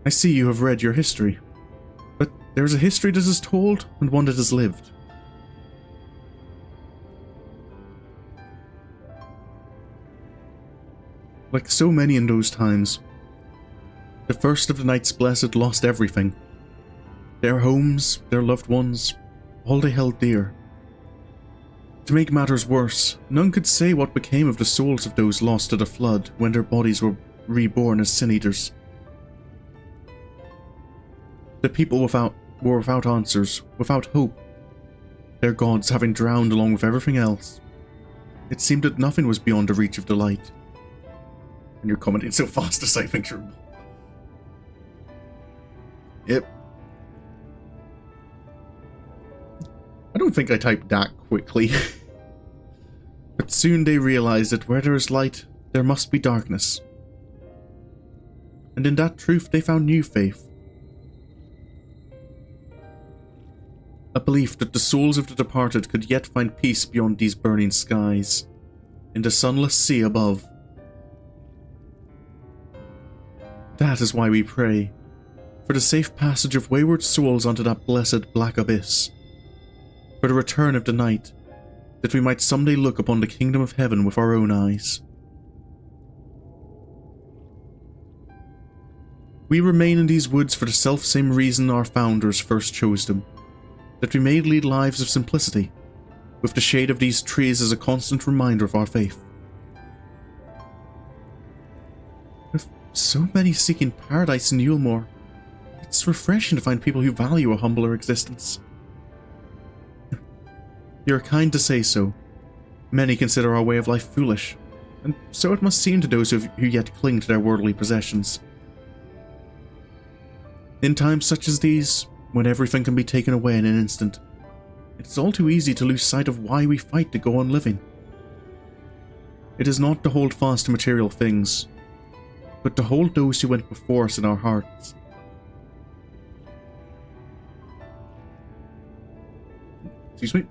I see you have read your history, but there is a history that is told and one that is lived. Like so many in those times, the first of the Knights Blessed lost everything. Their homes, their loved ones, all they held dear. To make matters worse, none could say what became of the souls of those lost to the flood when their bodies were reborn as sin-eaters. The people were without answers, without hope, their gods having drowned along with everything else. It seemed that nothing was beyond the reach of the light. And you're commenting so fast to say things. Yep. I don't think I typed that quickly. But soon they realized that where there is light, there must be darkness. And in that truth they found new faith. A belief that the souls of the departed could yet find peace beyond these burning skies, in the sunless sea above. That is why we pray, for the safe passage of wayward souls onto that blessed black abyss, for the return of the night, that we might someday look upon the kingdom of heaven with our own eyes. We remain in these woods for the self-same reason our founders first chose them, that we may lead lives of simplicity, with the shade of these trees as a constant reminder of our faith. With so many seeking paradise in Eulmore, it's refreshing to find people who value a humbler existence. You're kind to say so. Many consider our way of life foolish, and so it must seem to those who yet cling to their worldly possessions. In times such as these, when everything can be taken away in an instant, it is all too easy to lose sight of why we fight to go on living. It is not to hold fast to material things, but to hold those who went before us in our hearts. Excuse me?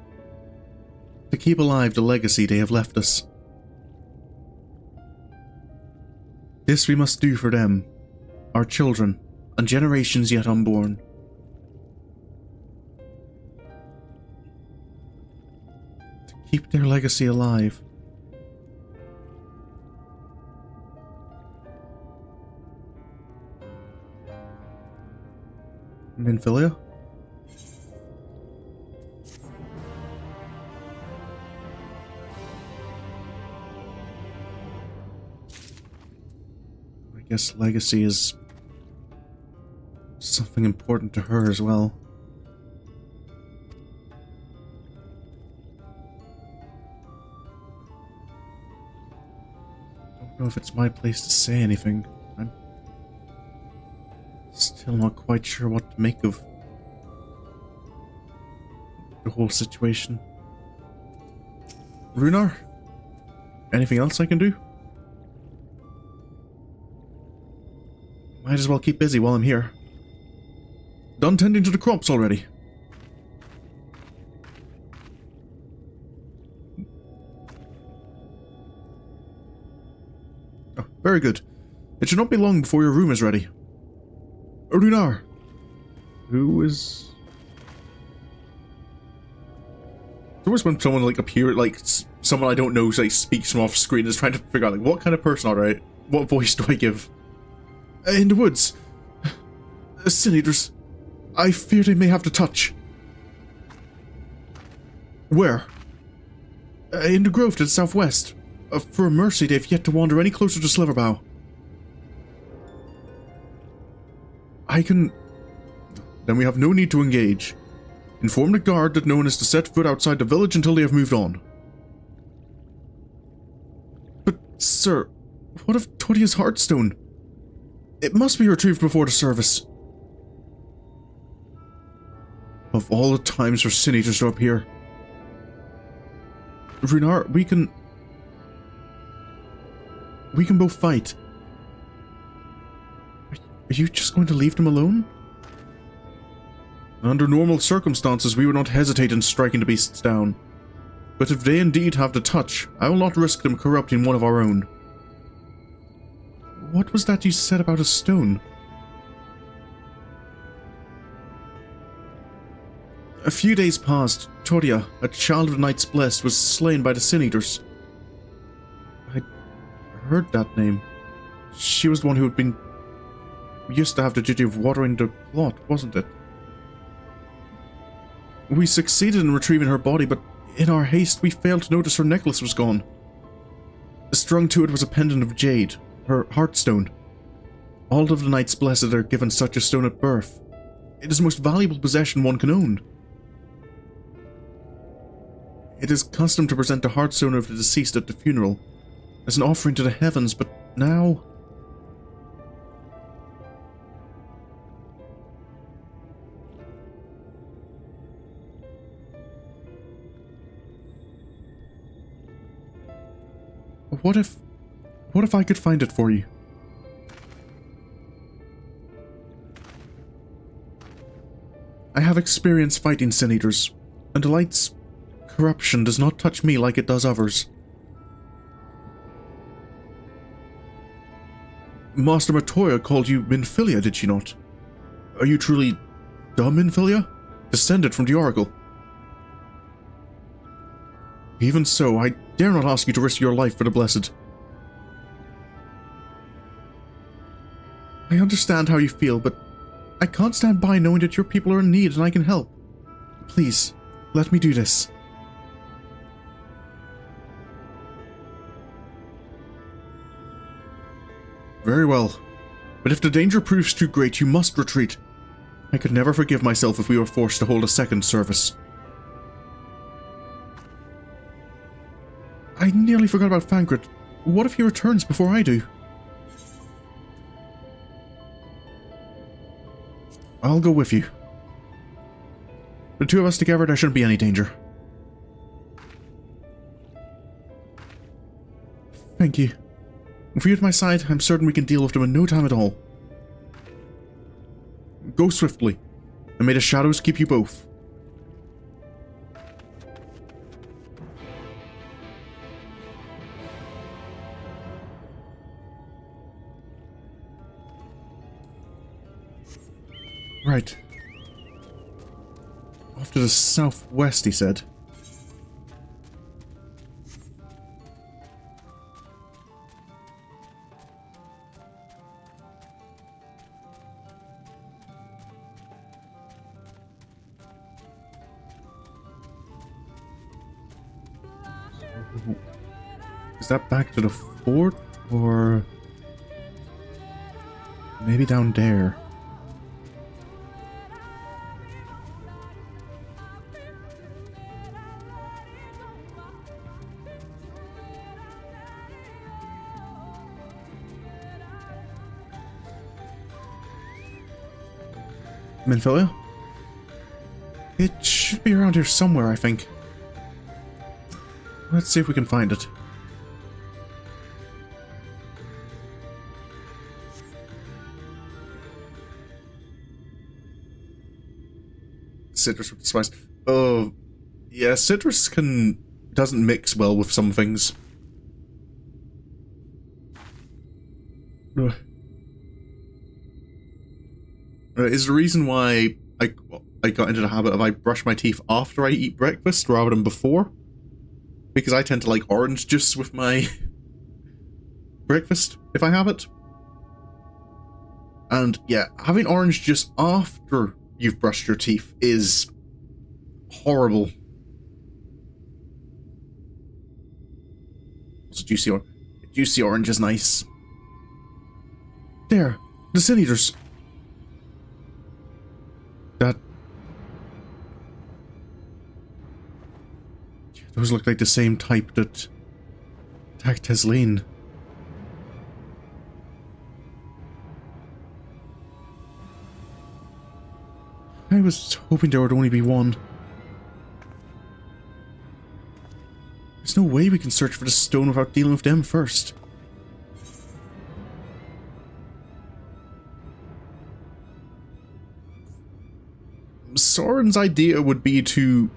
To keep alive the legacy they have left us. This we must do for them, our children, and generations yet unborn. To keep their legacy alive. Minfilia? I guess legacy is something important to her as well. Don't know if it's my place to say anything. I'm still not quite sure what to make of the whole situation. Runar? Anything else I can do? Might as well keep busy while I'm here. Done tending to the crops already. Oh, very good. It should not be long before your room is ready. Runar. Who is... It's always when someone like appear, like someone I don't know, like speaks from off screen, is trying to figure out like what kind of person are they? What voice do I give? In the woods. Sin Eaters. I fear they may have to touch. Where? In the grove to the southwest. For mercy, they've yet to wander any closer to Sliverbough. I can... Then we have no need to engage. Inform the guard that no one is to set foot outside the village until they have moved on. But, sir, what of Todia's Heartstone? It must be retrieved before the service. Of all the times for Sin Eaters to appear. Runar, we can both fight. Are you just going to leave them alone? Under normal circumstances, we would not hesitate in striking the beasts down. But if they indeed have the touch, I will not risk them corrupting one of our own. What was that you said about a stone? A few days past, Todia, a child of the Knights Blessed, was slain by the Sin Eaters. I heard that name. She was the one who had been... used to have the duty of watering the plot, wasn't it? We succeeded in retrieving her body, but in our haste we failed to notice her necklace was gone. Strung to it was a pendant of jade, her heartstone. All of the Knights Blessed are given such a stone at birth. It is the most valuable possession one can own. It is custom to present the heartstone of the deceased at the funeral, as an offering to the heavens, but now... What if I could find it for you? I have experience fighting Sin Eaters, and the Light's corruption does not touch me like it does others. Master Matoya called you Minfilia, did she not? Are you truly the Minfilia? Descended from the Oracle? Even so, I dare not ask you to risk your life for the Blessed. I understand how you feel, but I can't stand by knowing that your people are in need and I can help. Please, let me do this. Very well. But if the danger proves too great, you must retreat. I could never forgive myself if we were forced to hold a second service. I nearly forgot about Thancred. What if he returns before I do? I'll go with you. The two of us together, there shouldn't be any danger. Thank you. With you at my side, I'm certain we can deal with them in no time at all. Go swiftly, and may the shadows keep you both. Right. Off to the southwest, he said. Is that back to the fort, or maybe down there? Minfilia? It should be around here somewhere, I think. Let's see if we can find it. Citrus with spice. Oh, yeah, citrus doesn't mix well with some things. Is the reason why I got into the habit of I brush my teeth after I eat breakfast rather than before, because I tend to like orange juice with my breakfast if I have it. And yeah, having orange juice after you've brushed your teeth is horrible. Also, juicy orange is nice. There, the Sin Eaters. Those look like the same type that attacked Tesleen. I was hoping there would only be one. There's no way we can search for the stone without dealing with them first. Sorin's idea would be to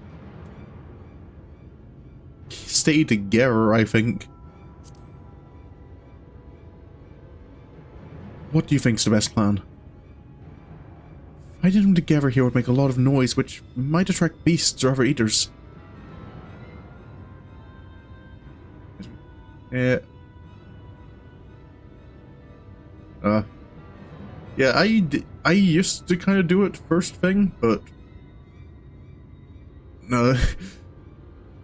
stay together, I think. What do you think's the best plan? Fighting them together here would make a lot of noise, which might attract beasts or other eaters. Yeah. Yeah, I used to kind of do it first thing, but no.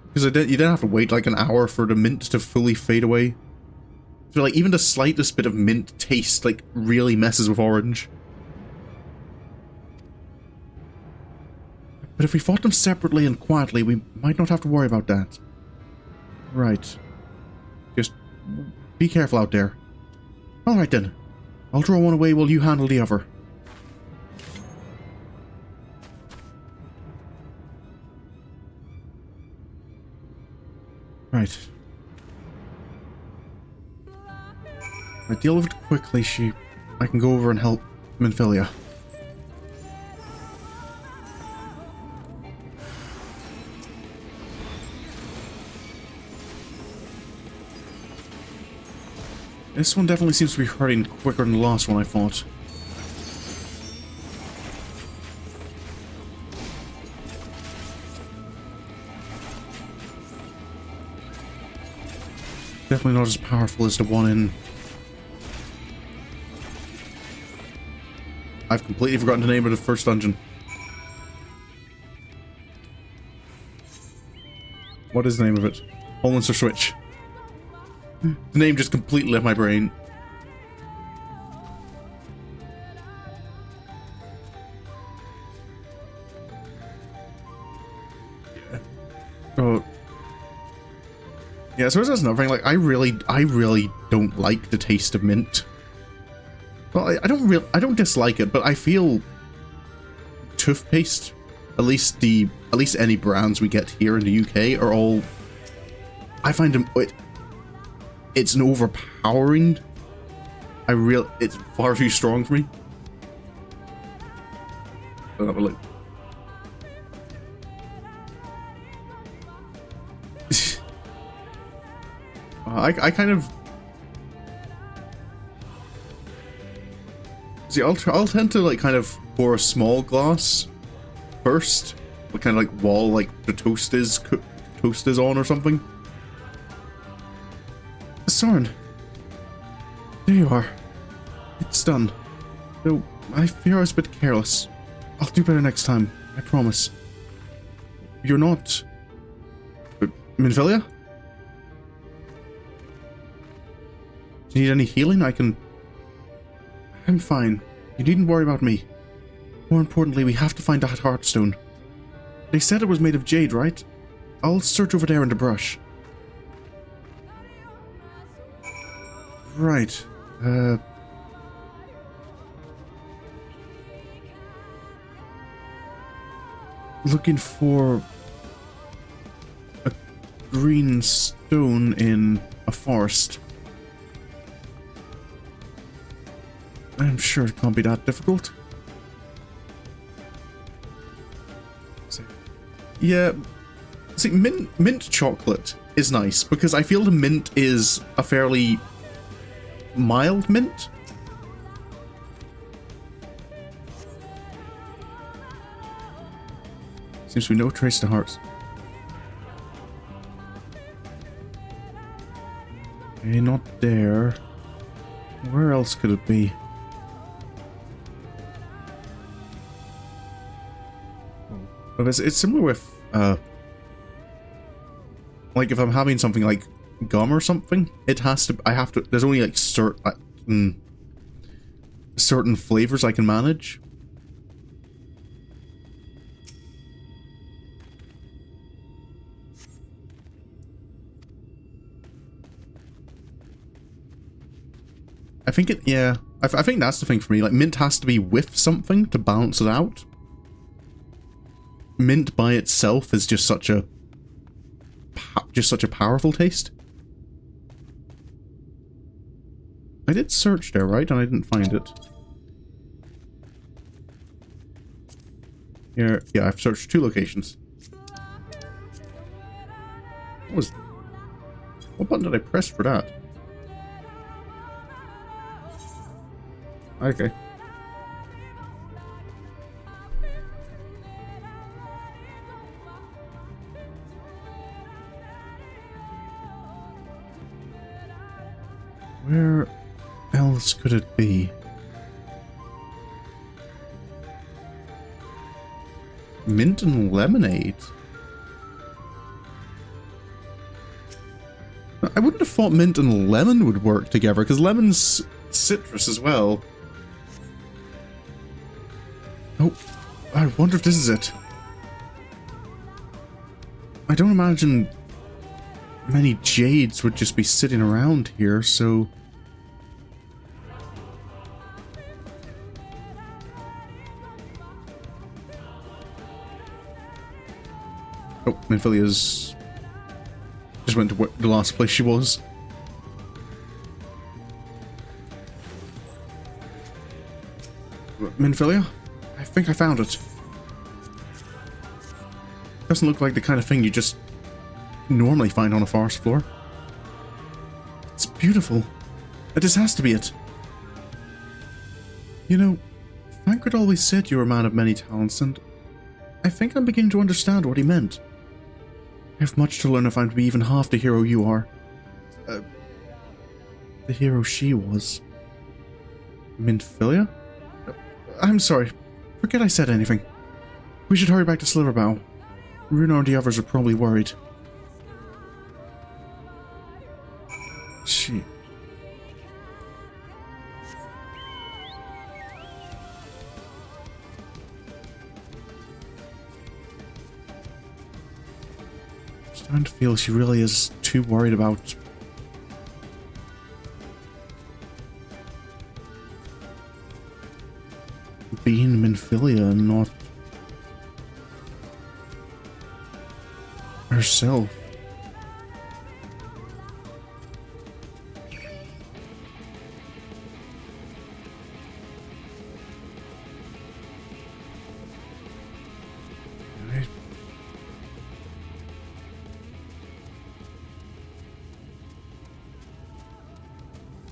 Because you didn't have to wait like an hour for the mint to fully fade away. So like even the slightest bit of mint taste like really messes with orange. But if we fought them separately and quietly, we might not have to worry about that. Right. Just be careful out there. Alright then. I'll draw one away while you handle the other. Right. I deal with it quickly, I can go over and help Minfilia. This one definitely seems to be hurting quicker than the last one I fought. Definitely not as powerful as the one in... I've completely forgotten the name of the first dungeon. What is the name of it? Holminster Switch. The name just completely left my brain. Yeah. Oh. Yeah, so that's another thing. Like, I really don't like the taste of mint. Well, I don't dislike it, but I feel toothpaste, at least any brands we get here in the UK are all. I find them. It's an overpowering. It's far too strong for me. I'll have a look. I kind of see. I'll tend to like kind of pour a small glass first, but kind of like while like the toast is on or something. Sorin, there you are. It's done. Though I fear I was a bit careless. I'll do better next time. I promise. You're not... Minfilia? Do you need any healing? I'm fine. You needn't worry about me. More importantly, we have to find that Heartstone. They said it was made of jade, right? I'll search over there in the brush. Right. Looking for a green stone in a forest. I'm sure it can't be that difficult. Yeah, see, mint chocolate is nice because I feel the mint is a fairly mild mint. Seems to be no trace to hearts. Okay, not there. Where else could it be? But it's similar with, like if I'm having something like gum or something, there's only like certain flavors I can manage. I think I think that's the thing for me, like mint has to be with something to balance it out. Mint by itself is just such a powerful taste. I did search there, right? And I didn't find it. Yeah, I've searched 2 locations. What button did I press for that? Okay. Where else could it be? Mint and lemonade? I wouldn't have thought mint and lemon would work together, because lemon's citrus as well. Oh, I wonder if this is it. I don't imagine many jades would just be sitting around here, so... Oh, Minfilia's just went to the last place she was. Minfilia? I think I found it. Doesn't look like the kind of thing you just normally find on a forest floor. It's beautiful. This has to be it. You know, Thancred always said you were a man of many talents, and I think I'm beginning to understand what he meant. I have much to learn if I'm to be even half the hero you are. The hero she was. Minfilia? I'm sorry. Forget I said anything. We should hurry back to Sliverbow. Runa and the others are probably worried. Shit. I'm starting to feel she really is too worried about being Minfilia and not herself.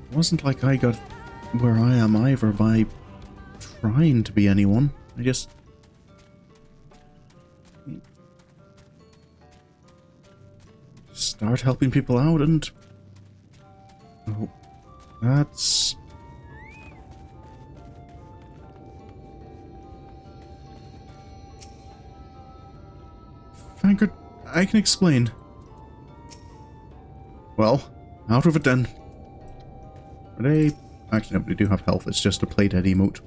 It wasn't like I got where I am either by trying to be anyone. I just... start helping people out and... Oh, that's... Thancred, I can explain. Well, out of it then. Are they... Actually, no, they do have health. It's just a play dead emote.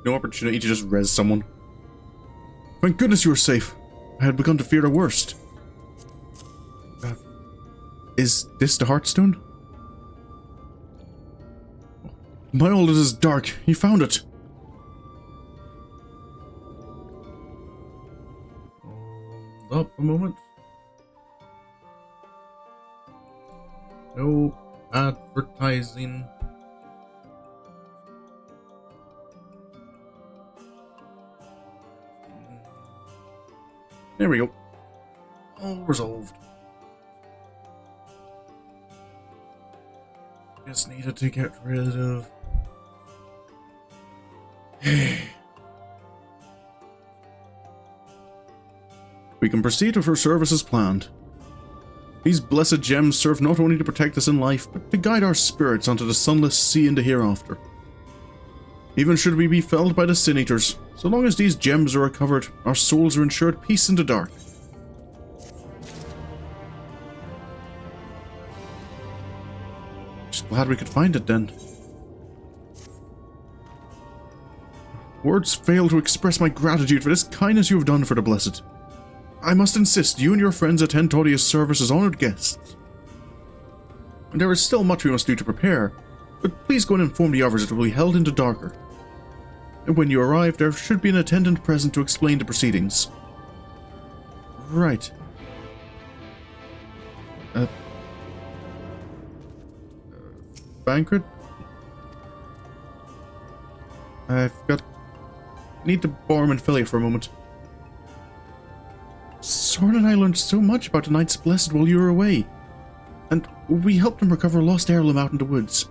No opportunity to just res someone. Thank goodness you were safe. I had begun to fear the worst. Is this the Heartstone? My all is dark. You found it. Hold up a moment. No advertising. There we go. All resolved. Just needed to get rid of... We can proceed with our service as planned. These blessed gems serve not only to protect us in life, but to guide our spirits onto the sunless sea in the hereafter. Even should we be felled by the Sin Eaters, so long as these gems are recovered, our souls are ensured peace in the dark. Just glad we could find it then. Words fail to express my gratitude for this kindness you have done for the Blessed. I must insist you and your friends attend Titia's service as honored guests. There is still much we must do to prepare, but please go and inform the others it will be held in the darker. And when you arrive, there should be an attendant present to explain the proceedings. Right. Banquet? Need to borrow and fill you for a moment. Sorin and I learned so much about the Knights Blessed while you were away, and we helped them recover a lost heirloom out in the woods.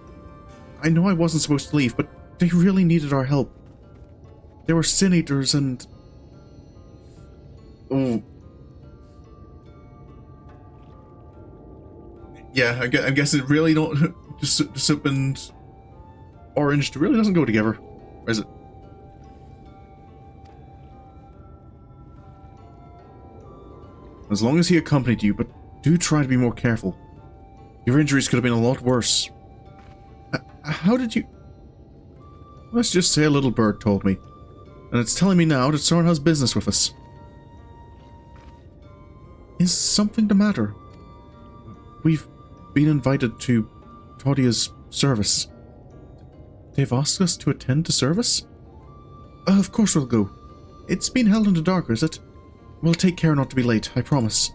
I know I wasn't supposed to leave, but they really needed our help. There were Sin Eaters and... Oh. Yeah, I guess it really don't... Soup and orange really doesn't go together, or is it? As long as he accompanied you, but do try to be more careful. Your injuries could have been a lot worse. How did you... Let's just say a little bird told me. And it's telling me now that Sorin has business with us. Is something the matter? We've been invited to Titia's service. They've asked us to attend the service? Of course we'll go. It's been held in the dark, is it? We'll take care not to be late, I promise.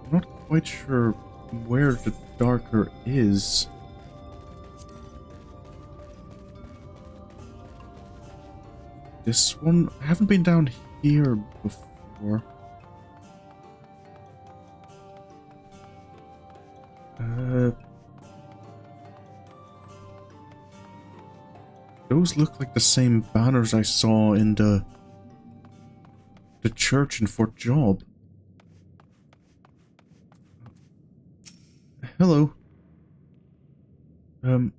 I'm not quite sure where the darker is. This one? I haven't been down here before. Those look like the same banners I saw in the church in Fort Job. Hello. A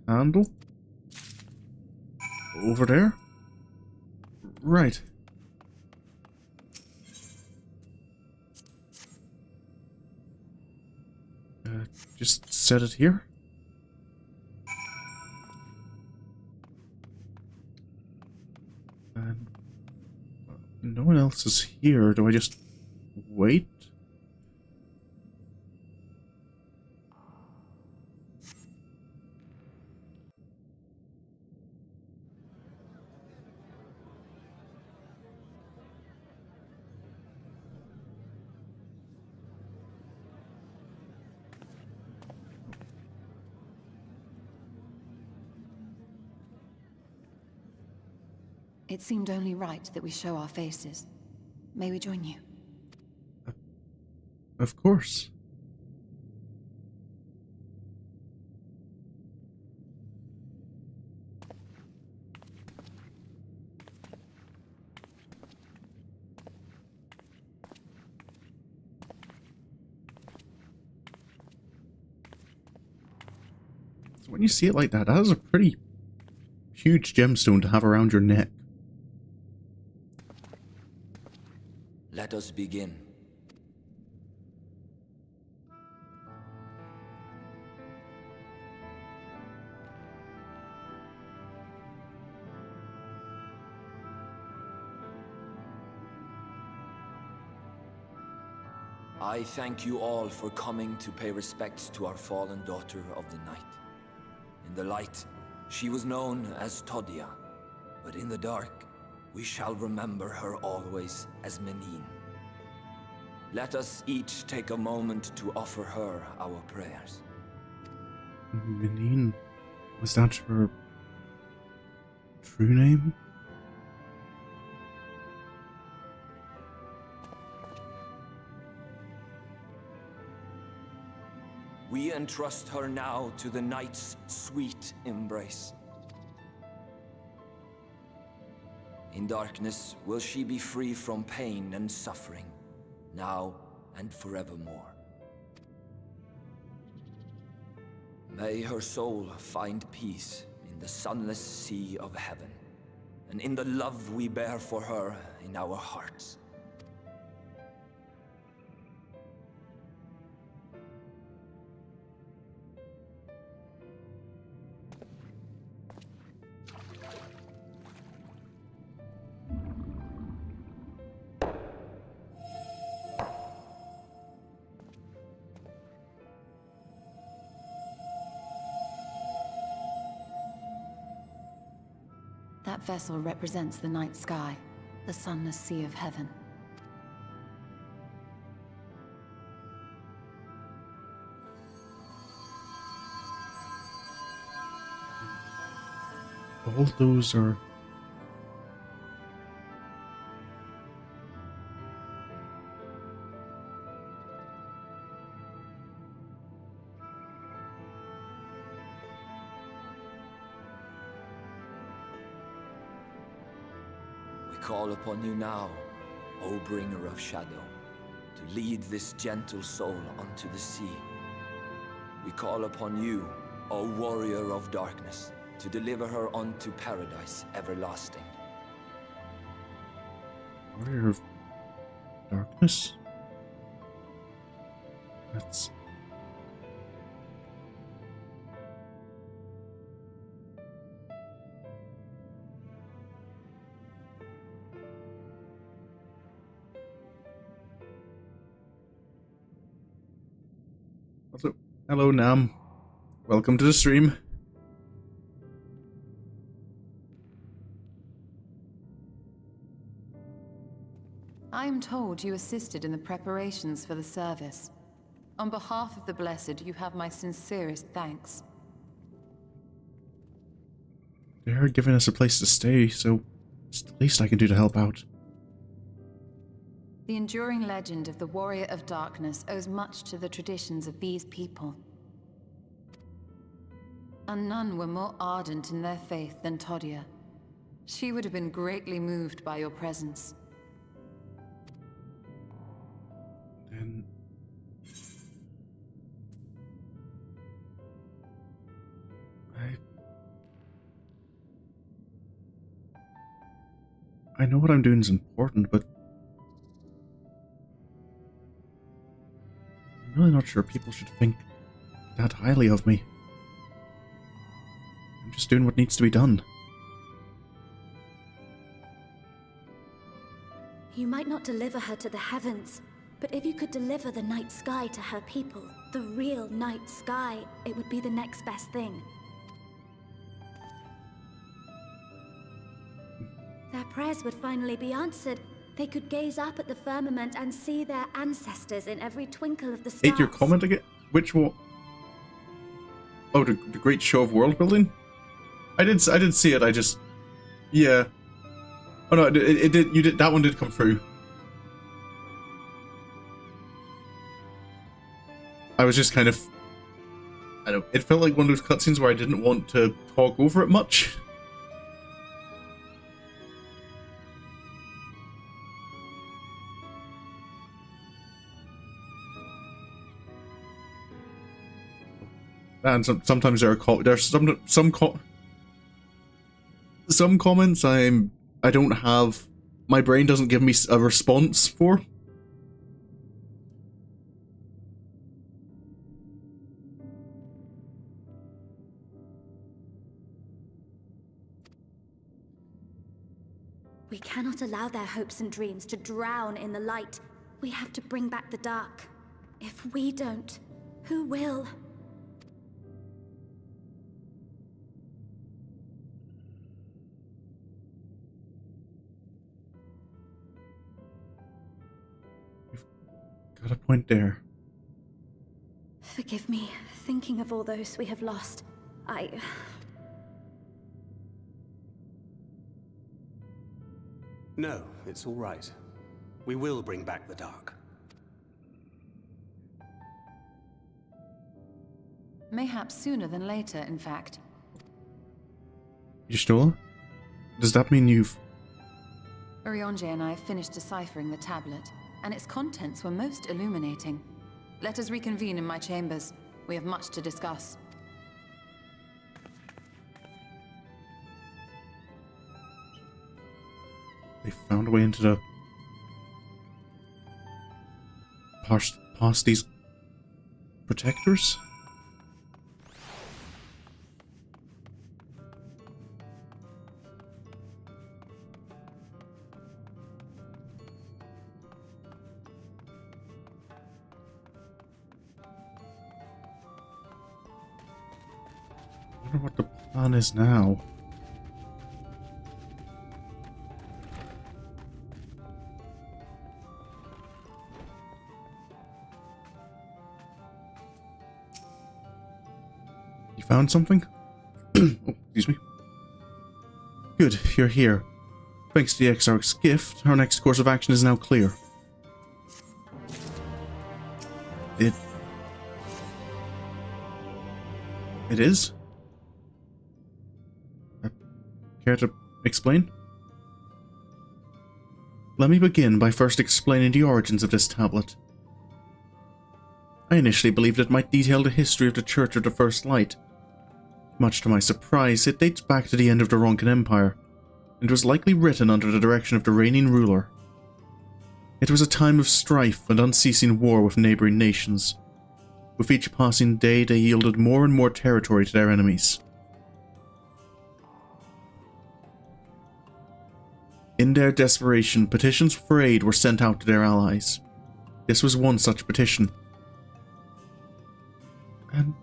candle? Over there? Right. Just set it here. And no one else is here. Do I just wait? It seemed only right that we show our faces. May we join you? Of course. So when you see it like that, that is a pretty huge gemstone to have around your neck. Let us begin. I thank you all for coming to pay respects to our fallen daughter of the night. In the light, she was known as Titania, but in the dark, we shall remember her always as Menin. Let us each take a moment to offer her our prayers. Menin? Was that her true name? We entrust her now to the night's sweet embrace. In darkness will she be free from pain and suffering, now and forevermore. May her soul find peace in the sunless sea of heaven, and in the love we bear for her in our hearts. That vessel represents the night sky, the sunless sea of heaven. All those are... Call upon you now, O bringer of shadow, to lead this gentle soul unto the sea. We call upon you, O warrior of darkness, to deliver her unto paradise everlasting. Warrior of darkness? That's... Hello, Nam. Welcome to the stream. I am told you assisted in the preparations for the service. On behalf of the Blessed, you have my sincerest thanks. They're giving us a place to stay, so it's the least I can do to help out. The enduring legend of the Warrior of Darkness owes much to the traditions of these people. And none were more ardent in their faith than Titania. She would have been greatly moved by your presence. Then... I know what I'm doing is important, but I'm really not sure people should think that highly of me. I'm just doing what needs to be done. You might not deliver her to the heavens, but if you could deliver the night sky to her people, the real night sky, it would be the next best thing. Their prayers would finally be answered. They could gaze up at the firmament and see their ancestors in every twinkle of the stars. Ate your comment again? Which one? Oh, the great show of world building? I did see it, I just... Yeah. Oh no, it did, you did, that one did come through. I was just kind of... I don't know, it felt like one of those cutscenes where I didn't want to talk over it much. And sometimes there are there's some comments I don't have, my brain doesn't give me a response for, We cannot allow their hopes and dreams to drown in the light. We have to bring back the dark. If we don't, who will? Got a point there. Forgive me, thinking of all those we have lost. No, it's all right. We will bring back the dark. Mayhaps sooner than later, in fact. Y'shtola? Does that mean you've... Urianger and I have finished deciphering the tablet, and its contents were most illuminating. Let us reconvene in my chambers. We have much to discuss. They found a way into the... past these... protectors? I wonder what the plan is now. You found something? Oh, excuse me. Good, you're here. Thanks to the Exarch's gift, our next course of action is now clear. It is? Care to explain? Let me begin by first explaining the origins of this tablet. I initially believed it might detail the history of the Church of the First Light. Much to my surprise, it dates back to the end of the Ronkan Empire, and was likely written under the direction of the reigning ruler. It was a time of strife and unceasing war with neighbouring nations. With each passing day, they yielded more and more territory to their enemies. In their desperation, petitions for aid were sent out to their allies. This was one such petition. And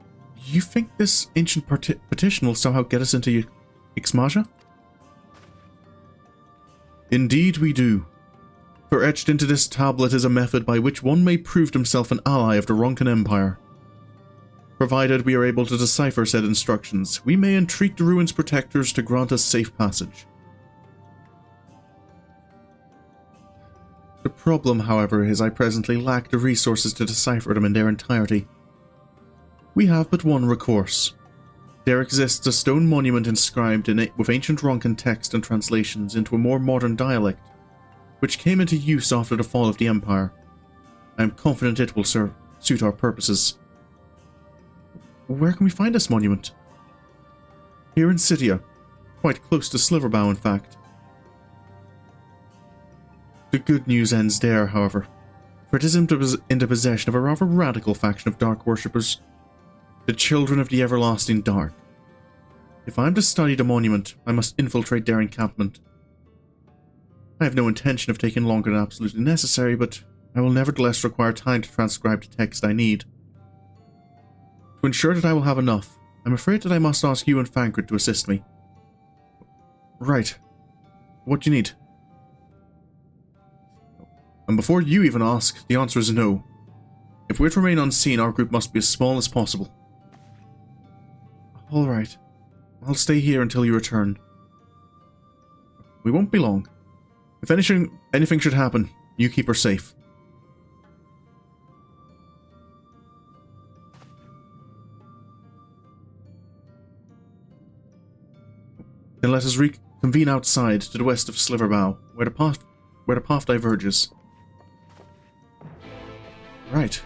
you think this ancient petition will somehow get us into Ixmaja? Indeed we do. For etched into this tablet is a method by which one may prove himself an ally of the Ronkan Empire. Provided we are able to decipher said instructions, we may entreat the ruins' protectors to grant us safe passage. The problem, however, is I presently lack the resources to decipher them in their entirety. We have but one recourse. There exists a stone monument inscribed in it with ancient Ronkan text and translations into a more modern dialect, which came into use after the fall of the Empire. I am confident it will suit our purposes. Where can we find this monument? Here in Scythia, quite close to Sliverbow, in fact. The good news ends there, however, for it is in the possession of a rather radical faction of dark worshippers, the Children of the Everlasting Dark. If I am to study the monument, I must infiltrate their encampment. I have no intention of taking longer than absolutely necessary, but I will nevertheless require time to transcribe the text I need. To ensure that I will have enough, I'm afraid that I must ask you and Fankred to assist me. Right. What do you need? And before you even ask, the answer is no. If we're to remain unseen, our group must be as small as possible. Alright. I'll stay here until you return. We won't be long. If anything should happen, you keep her safe. Then let us reconvene outside to the west of Sliverbow, where the path diverges. Right.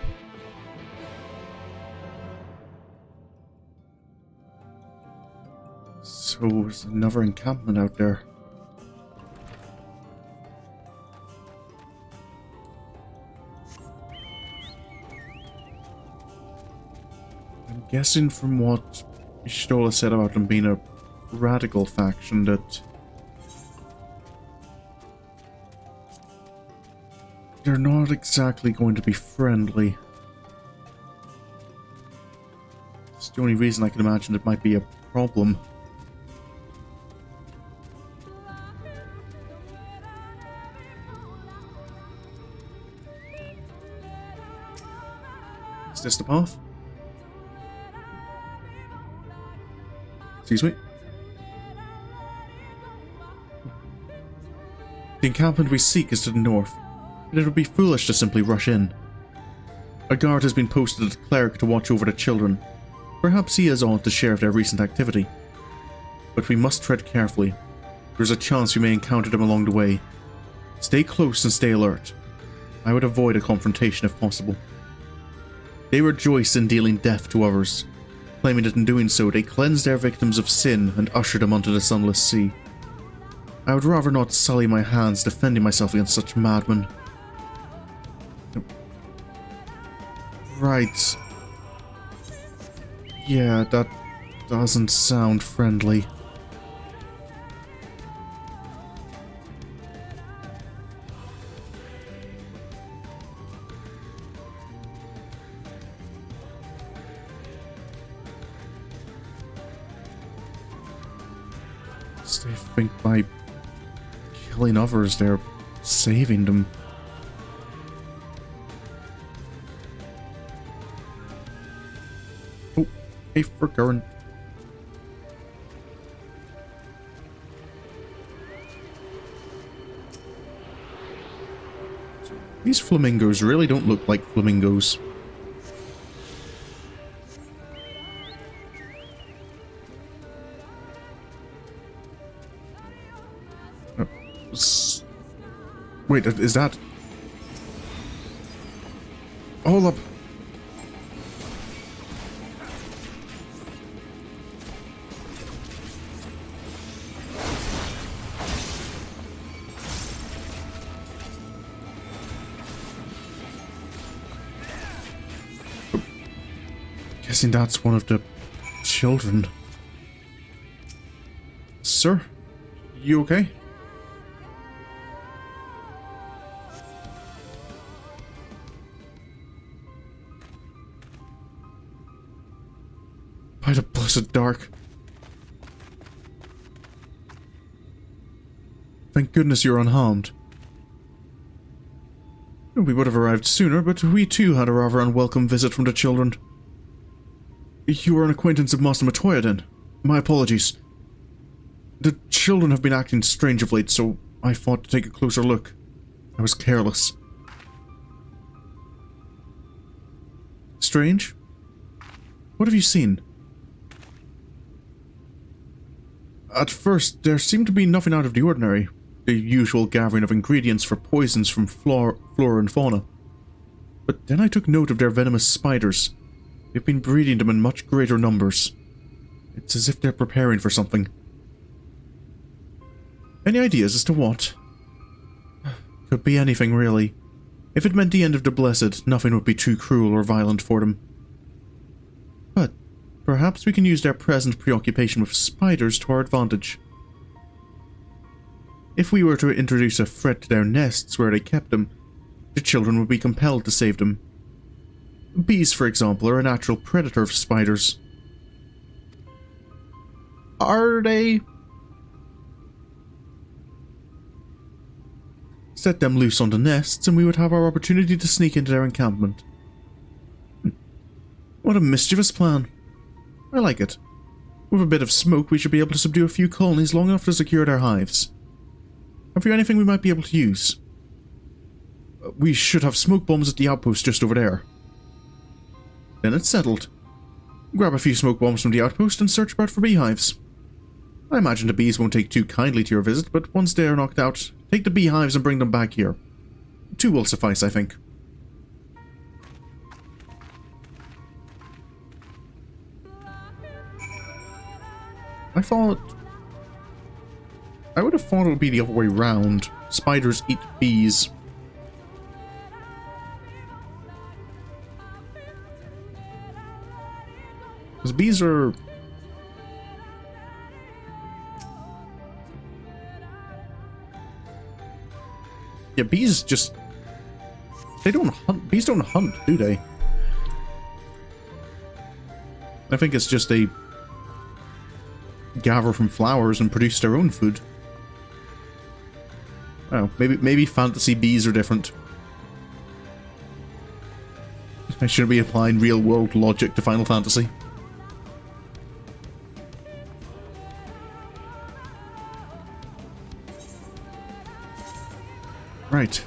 So there's another encampment out there. I'm guessing from what Y'shtola said about them being a radical faction that they're not exactly going to be friendly. It's the only reason I can imagine it might be a problem. Is this the path? Excuse me? The encampment we seek is to the north, and it would be foolish to simply rush in. A guard has been posted at the cleric to watch over the children. Perhaps he has aught to share of their recent activity. But we must tread carefully. There's a chance we may encounter them along the way. Stay close and stay alert. I would avoid a confrontation if possible. They rejoice in dealing death to others, claiming that in doing so they cleanse their victims of sin and usher them onto the sunless sea. I would rather not sully my hands defending myself against such madmen. Right. Yeah, that doesn't sound friendly. They think by killing others they're saving them. Oh, hey, for current. These flamingos really don't look like flamingos. Wait, is that... Hold up. Guessing that's one of the children. Sir, you okay? By the blessed dark. Thank goodness you're unharmed. We would have arrived sooner, but we too had a rather unwelcome visit from the children. You are an acquaintance of Master Matoya, then? My apologies. The children have been acting strange of late, so I thought to take a closer look. I was careless. Strange? What have you seen? At first, there seemed to be nothing out of the ordinary. The usual gathering of ingredients for poisons from flora and fauna. But then I took note of their venomous spiders. They've been breeding them in much greater numbers. It's as if they're preparing for something. Any ideas as to what? Could be anything, really. If it meant the end of the Blessed, nothing would be too cruel or violent for them. But perhaps we can use their present preoccupation with spiders to our advantage. If we were to introduce a threat to their nests where they kept them, the children would be compelled to save them. Bees, for example, are a natural predator of spiders. Are they? Set them loose on the nests and we would have our opportunity to sneak into their encampment. What a mischievous plan. I like it. With a bit of smoke, we should be able to subdue a few colonies long enough to secure their hives. Have you anything we might be able to use? We should have smoke bombs at the outpost just over there. Then it's settled. Grab a few smoke bombs from the outpost and search about for beehives. I imagine the bees won't take too kindly to your visit, but once they are knocked out, take the beehives and bring them back here. 2 will suffice, I think. I would have thought it would be the other way round. Spiders eat bees. Because bees are... Yeah, bees just They don't hunt. Bees don't hunt, do they? I think it's just they gather from flowers and produce their own food. Oh, maybe fantasy bees are different. I shouldn't be applying real-world logic to Final Fantasy. Right.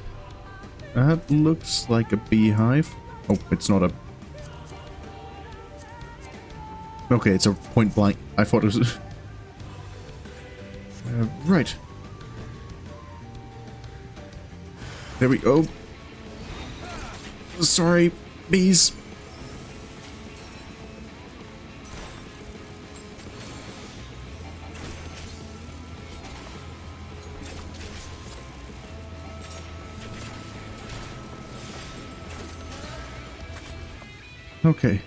That looks like a beehive. Oh, it's not a... Okay, it's a point blank. I thought it was... right. There we go. Sorry, bees. Okay.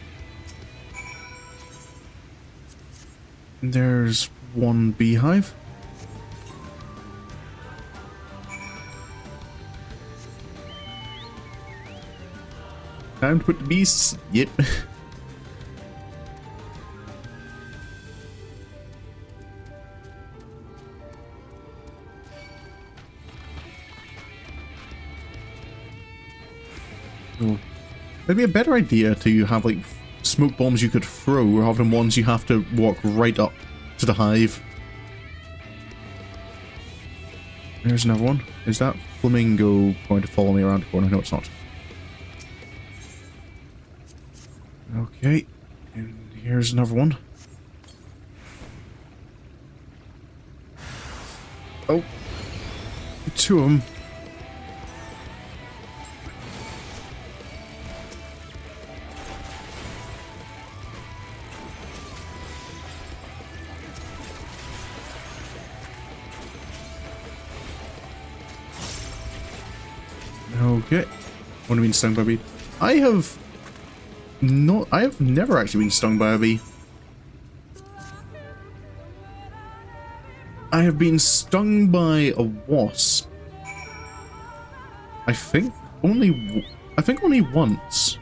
There's one beehive. Time to put the bees. Yep. Oh. Maybe a better idea to have like smoke bombs you could throw rather than ones you have to walk right up to the hive. There's another one. Is that flamingo going to follow me around the corner? No, it's not. Okay, and here's another one. Oh, two of them. Okay, what do you mean stung by a bee? I have never actually been stung by a bee. I have been stung by a wasp. I think only once.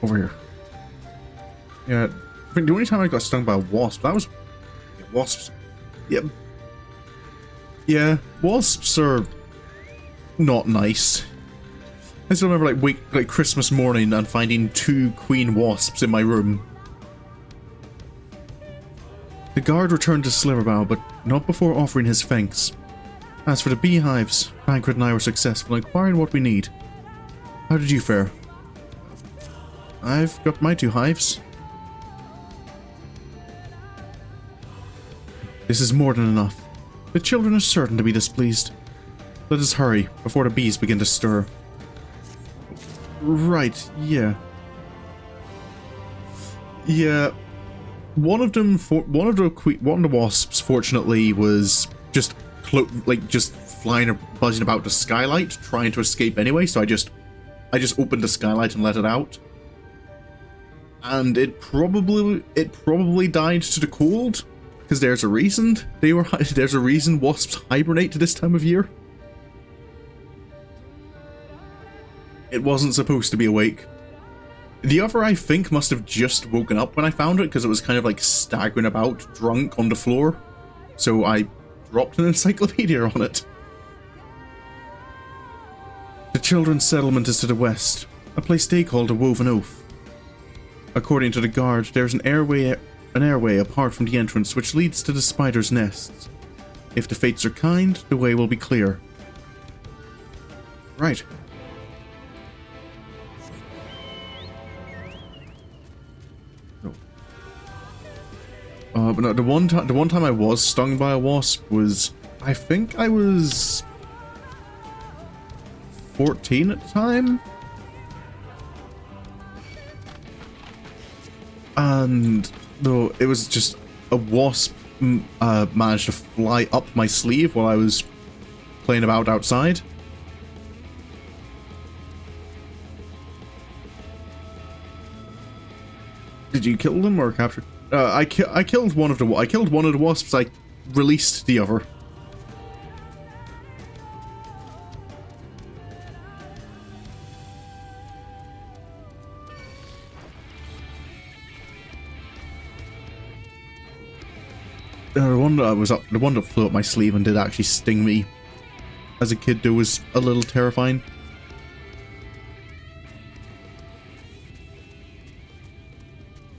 Over here. Yeah, I think the only time I got stung by a wasp, that was... wasps. Yep. Yeah, wasps are not nice. I still remember like Christmas morning and finding 2 queen wasps in my room. The guard returned to Sliverbow, but not before offering his thanks. As for the beehives, Banquet and I were successful in acquiring what we need. How did you fare? I've got my 2 hives. This is more than enough. The children are certain to be displeased. Let us hurry, before the bees begin to stir. Right, yeah. Yeah. One of the wasps, fortunately, was just flying or buzzing about the skylight, trying to escape anyway, so I just opened the skylight and let it out. And it probably died to the cold, because there's a reason there's a reason wasps hibernate to this time of year. It wasn't supposed to be awake. The other, I think, must have just woken up when I found it, because it was kind of like staggering about, drunk on the floor. So I dropped an encyclopedia on it. The children's settlement is to the west, a place they call the Woven Oath. According to the guard, there's an airway apart from the entrance which leads to the spider's nests. If the fates are kind, the way will be clear. Right. But no, the one time I was stung by a wasp was, I think I was 14 at the time. And though it was just a wasp managed to fly up my sleeve while I was playing about outside. Did you kill them or capture? I killed one of the wasps. I released the other. The one that flew up my sleeve and did actually sting me as a kid, though, was a little terrifying.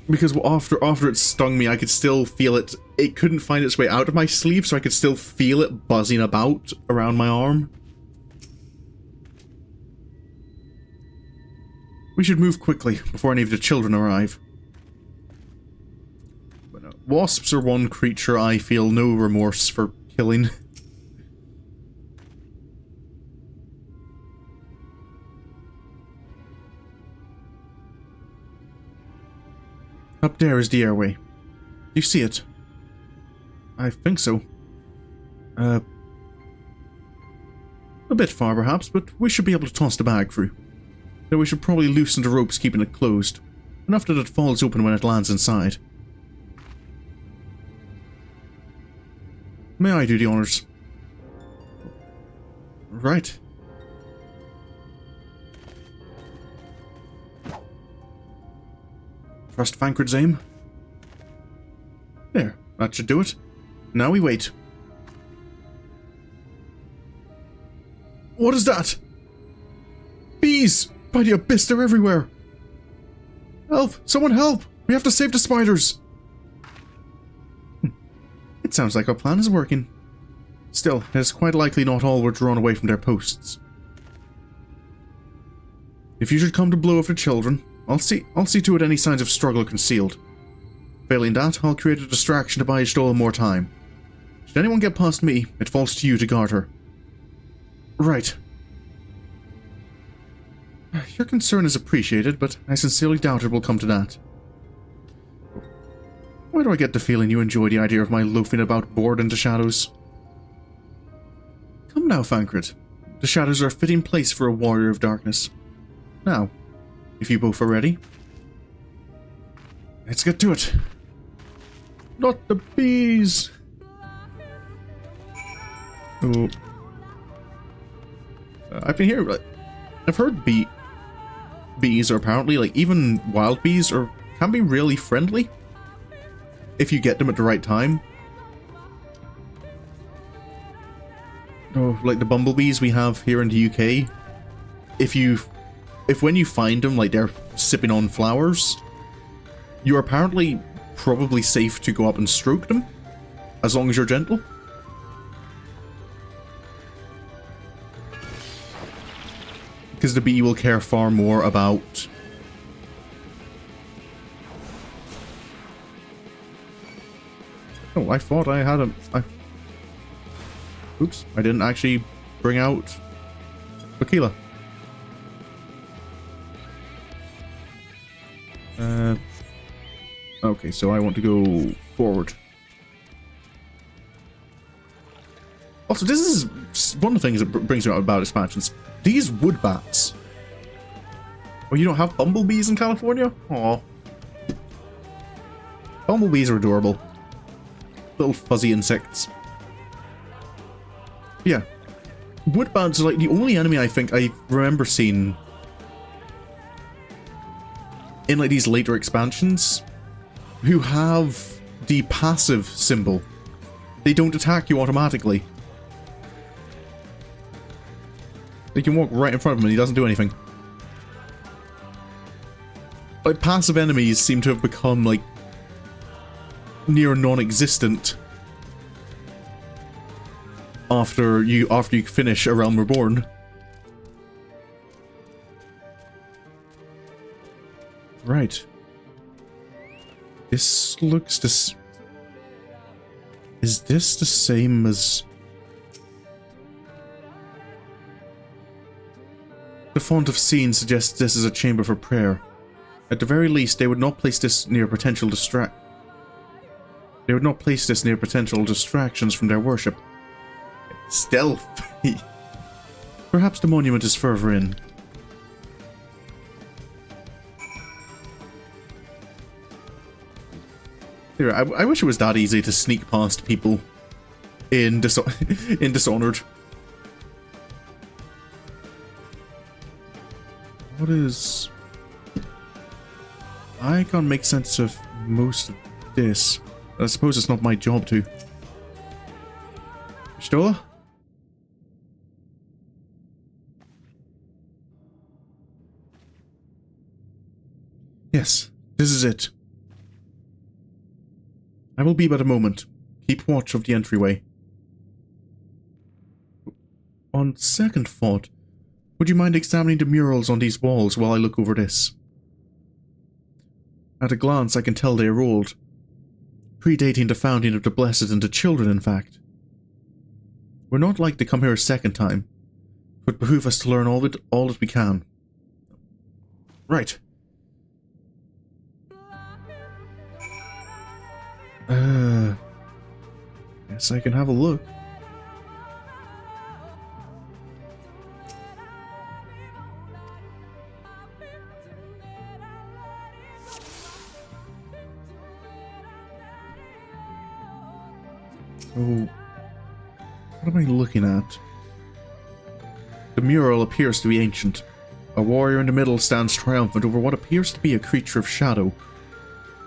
Because after it stung me, I could still feel it. It couldn't find its way out of my sleeve, so I could still feel it buzzing about around my arm. We should move quickly before any of the children arrive. But no, wasps are one creature I feel no remorse for killing. Up there is the airway. Do you see it? I think so. A bit far perhaps, but we should be able to toss the bag through. Though we should probably loosen the ropes keeping it closed, enough that it falls open when it lands inside. May I do the honors? Right. Trust Thancred's aim. There, that should do it. Now we wait. What is that? Bees! By the abyss, they're everywhere! Help! Someone help! We have to save the spiders! It sounds like our plan is working. Still, it is quite likely not all were drawn away from their posts. If you should come to blow with the children, I'll see to it any signs of struggle are concealed. Failing that, I'll create a distraction to buy Eulmore more time. Should anyone get past me, it falls to you to guard her. Right. Your concern is appreciated, but I sincerely doubt it will come to that. Why do I get the feeling you enjoy the idea of my loafing about bored in the shadows? Come now, Thancred. The shadows are a fitting place for a warrior of darkness. Now, if you both are ready, let's get to it. Not the bees! Oh. I've been here. I've heard bees are apparently, like, even wild bees can be really friendly if you get them at the right time. Oh, like the bumblebees we have here in the UK. If when you find them, like, they're sipping on flowers, you're apparently probably safe to go up and stroke them, as long as you're gentle. Because the bee will care far more about... Oh, I thought I had a... Oops, I didn't actually bring out Bakila. Okay, so I want to go forward. Also, this is one of the things that brings me out about expansions. These wood bats. Oh, you don't have bumblebees in California? Aw. Bumblebees are adorable. Little fuzzy insects. Yeah. Wood bats are like the only enemy I think I remember seeing in like these later expansions who have the passive symbol. They don't attack you automatically. You can walk right in front of him and he doesn't do anything. Like, passive enemies seem to have become, like, near non-existent after you finish A Realm Reborn. Right. This looks Is this the same as... The font of scene suggests this is a chamber for prayer. At the very least, they would not place this near potential distractions from their worship. Stealth. Perhaps the monument is further in. Here, I wish it was that easy to sneak past people in in Dishonored. What is... I can't make sense of most of this. I suppose it's not my job to. Stola? Yes, this is it. I will be but a moment. Keep watch of the entryway. On second thought, would you mind examining the murals on these walls while I look over this? At a glance, I can tell they are old. Predating the founding of the Blessed and the Children, in fact. We're not like to come here a second time. It would behoove us to learn all that we can. Right. Guess I can have a look. So, what am I looking at? The mural appears to be ancient. A warrior in the middle stands triumphant over what appears to be a creature of shadow.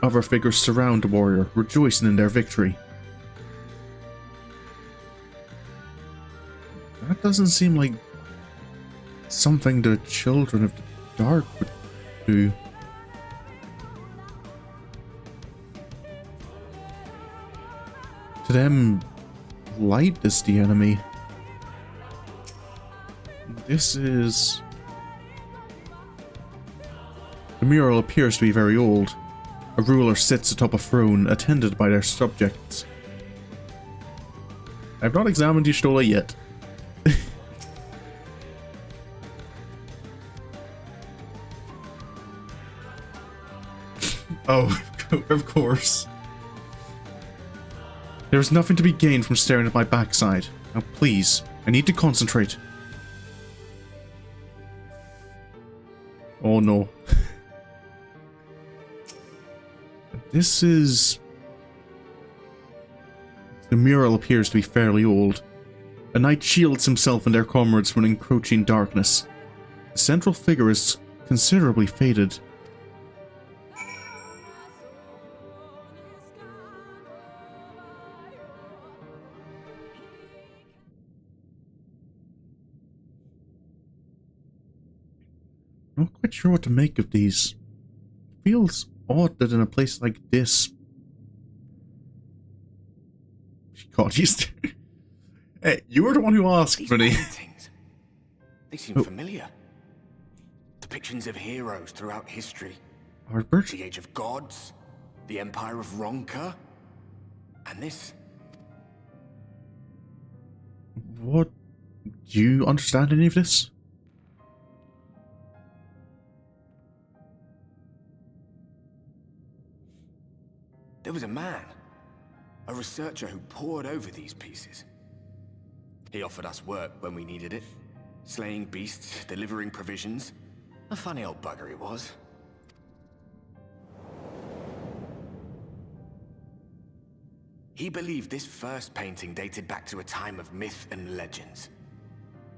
Other figures surround the warrior, rejoicing in their victory. That doesn't seem like something the Children of the Dark would do. To them, light is the enemy. This is... The mural appears to be very old. A ruler sits atop a throne, attended by their subjects. I've not examined Y'shtola yet. Oh, of course. There is nothing to be gained from staring at my backside. Now please, I need to concentrate. Oh no. This is... The mural appears to be fairly old. A knight shields himself and their comrades from encroaching darkness. The central figure is considerably faded. Not quite sure what to make of these. Feels odd that in a place like this... God, he's... Hey, you were the one who asked for these paintings. They seem familiar. Depictions of heroes throughout history. Artbert? The Age of Gods, the Empire of Ronka, and this. What? Do you understand any of this? There was a man, a researcher who pored over these pieces. He offered us work when we needed it, slaying beasts, delivering provisions. A funny old bugger he was. He believed this first painting dated back to a time of myth and legends.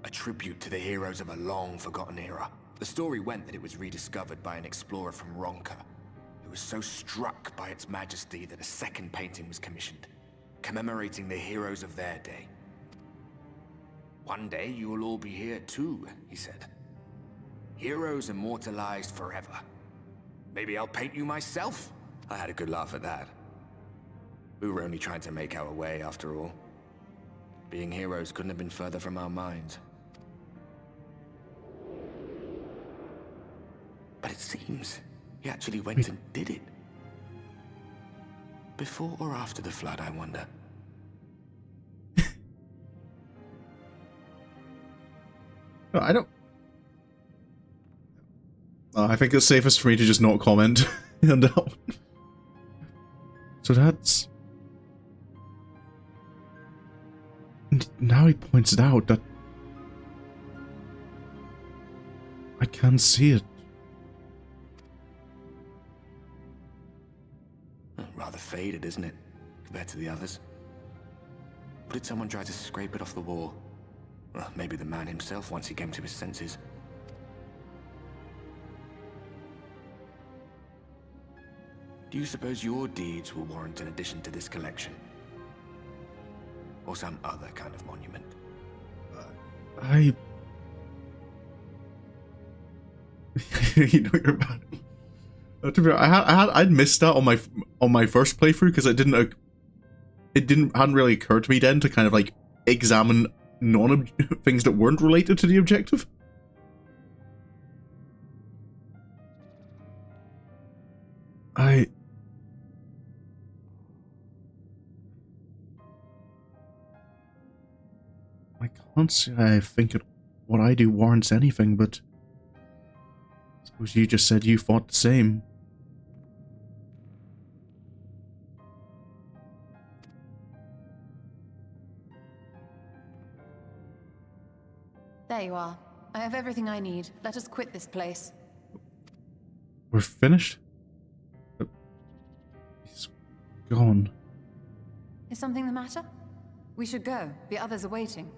A tribute to the heroes of a long-forgotten era. The story went that it was rediscovered by an explorer from Ronka, who was so struck by its majesty that a second painting was commissioned, commemorating the heroes of their day. One day you will all be here too, he said. Heroes immortalized forever. Maybe I'll paint you myself? I had a good laugh at that. We were only trying to make our way after all. Being heroes couldn't have been further from our minds. But it seems he actually went and did it. Before or after the flood, I wonder. I don't... I think it's safest for me to just not comment on that one. So that's... Now he points it out that... I can't see it. Rather faded, isn't it, compared to the others? Or did someone try to scrape it off the wall? Well, maybe the man himself once he came to his senses. Do you suppose your deeds will warrant an addition to this collection? Or some other kind of monument? You know you're bad. To be honest, I'd missed that on my first playthrough because hadn't really occurred to me then to kind of like examine things that weren't related to the objective. I can't say I think what I do warrants anything, but I suppose you just said you thought the same. There you are. I have everything I need. Let us quit this place. We're finished? He's gone. Is something the matter? We should go. The others are waiting.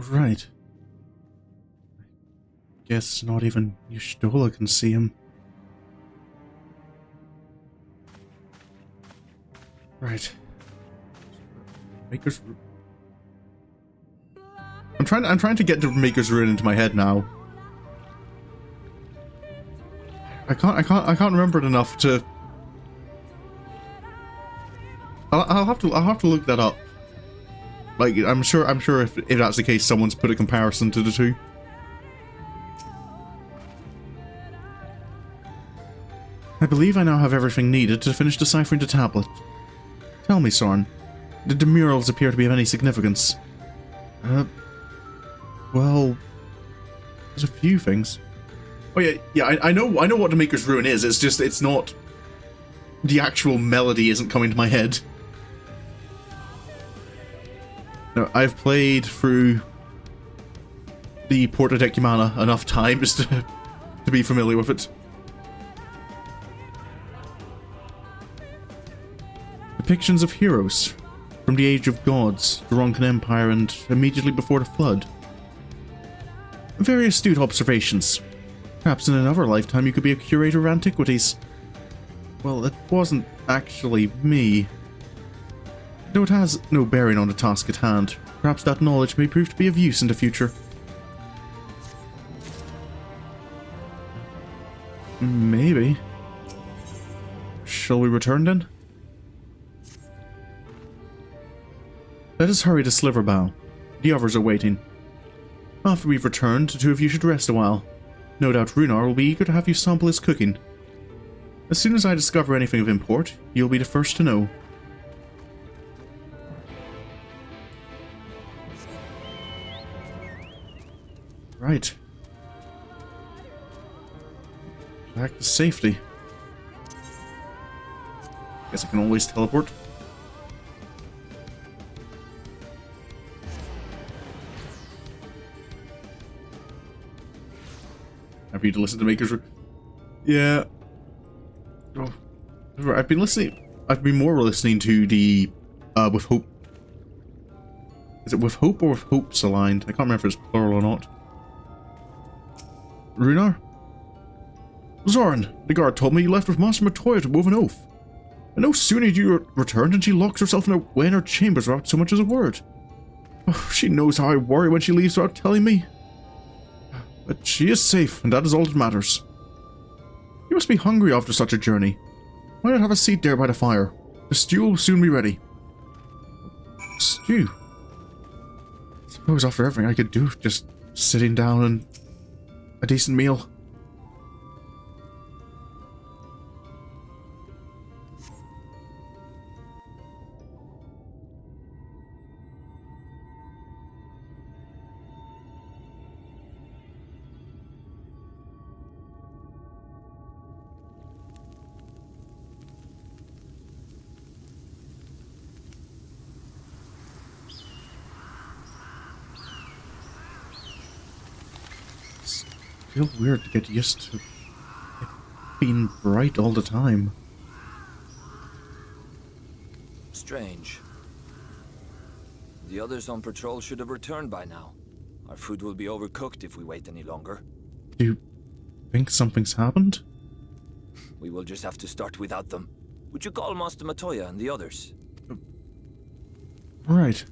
Right. Guess not even Y'shtola can see him. Right. Maker's Ruin. I'm trying to get the Maker's Ruin into my head now. I can't remember it enough to. I'll have to look that up. Like I'm sure if that's the case, someone's put a comparison to the two. I believe I now have everything needed to finish deciphering the tablet. Tell me, Sorin, did the murals appear to be of any significance? Well, there's a few things. Oh yeah, I know what the Maker's Ruin is. It's just it's not. The actual melody isn't coming to my head. No, I've played through the Porta Decumana enough times to be familiar with it. Depictions of heroes from the Age of Gods, the Ronkan Empire, and immediately before the Flood. Very astute observations. Perhaps in another lifetime you could be a curator of antiquities. Well, it wasn't actually me. Though it has no bearing on the task at hand, perhaps that knowledge may prove to be of use in the future. Maybe. Shall we return then? Let us hurry to Sliverbow. The others are waiting. After we've returned, the two of you should rest a while. No doubt Runar will be eager to have you sample his cooking. As soon as I discover anything of import, you'll be the first to know. Right. Back to safety. Guess I can always teleport. Happy to listen to Maker's Ruin. Yeah. Oh. I've been more listening to the With Hope. Is it With Hope or With Hopes Aligned? I can't remember if it's plural or not. Runar? Sorin, the guard told me you left with Master Matoya to move an oath. And no sooner did you return than she locks herself away in her chambers without so much as a word. Oh, she knows how I worry when she leaves without telling me. But she is safe, and that is all that matters. You must be hungry after such a journey. Why not have a seat there by the fire? The stew will soon be ready. Stew? I suppose after everything I could do, just sitting down and a decent meal. Feels weird to get used to. been bright all the time. Strange. The others on patrol should have returned by now. Our food will be overcooked if we wait any longer. Do you think something's happened? We will just have to start without them. Would you call Master Matoya and the others? Right.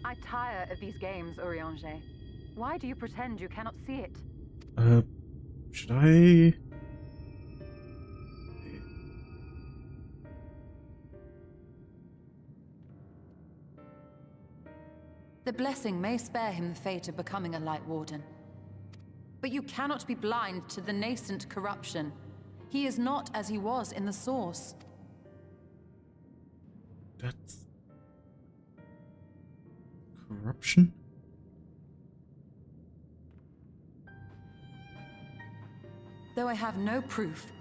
I tire of these games, Urianger. Why do you pretend you cannot see it? Should I... The blessing may spare him the fate of becoming a Lightwarden. But you cannot be blind to the nascent corruption. He is not as he was in the Source. That's... corruption? Though I have no proof,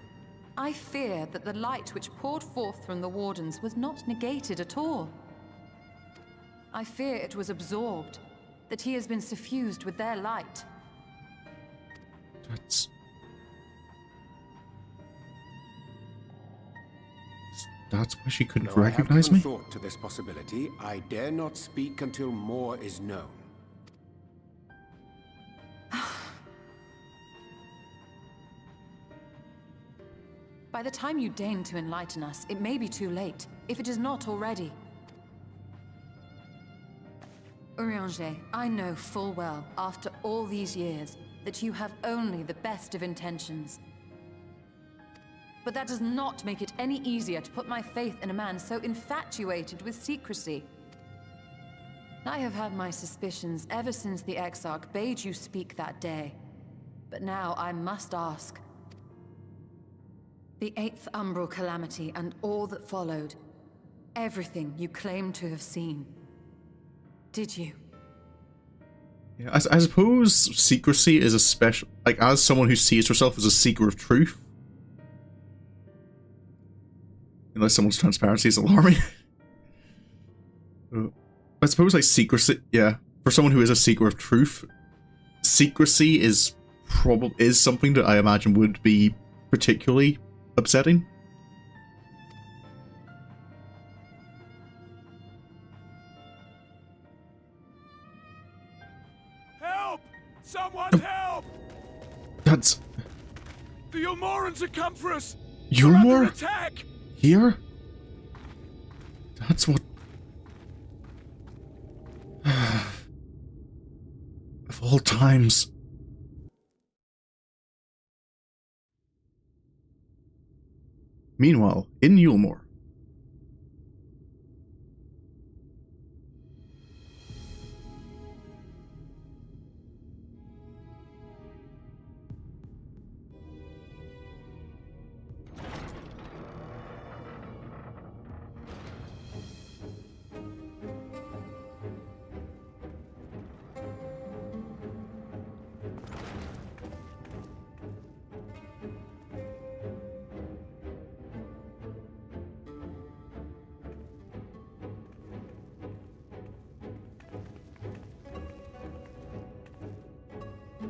I fear that the light which poured forth from the Wardens was not negated at all. I fear it was absorbed, that he has been suffused with their light. That's why she couldn't Though recognize I me? have given thought to this possibility, I dare not speak until more is known. By the time you deign to enlighten us, it may be too late, if it is not already. Urianger, I know full well, after all these years, that you have only the best of intentions. But that does not make it any easier to put my faith in a man so infatuated with secrecy. I have had my suspicions ever since the Exarch bade you speak that day. But now I must ask. The 8th Umbral Calamity and all that followed. Everything you claim to have seen. Did you? Yeah, I suppose secrecy is a special... Like, as someone who sees herself as a seeker of truth, unless someone's transparency is alarming. I suppose, like, secrecy... Yeah, for someone who is a seeker of truth, secrecy is something that I imagine would be particularly upsetting. Help! Someone help! That's... The Eulmorans have come for us! Eulmore? We're under attack! Here? That's what... Of all times. Meanwhile, in Eulmore.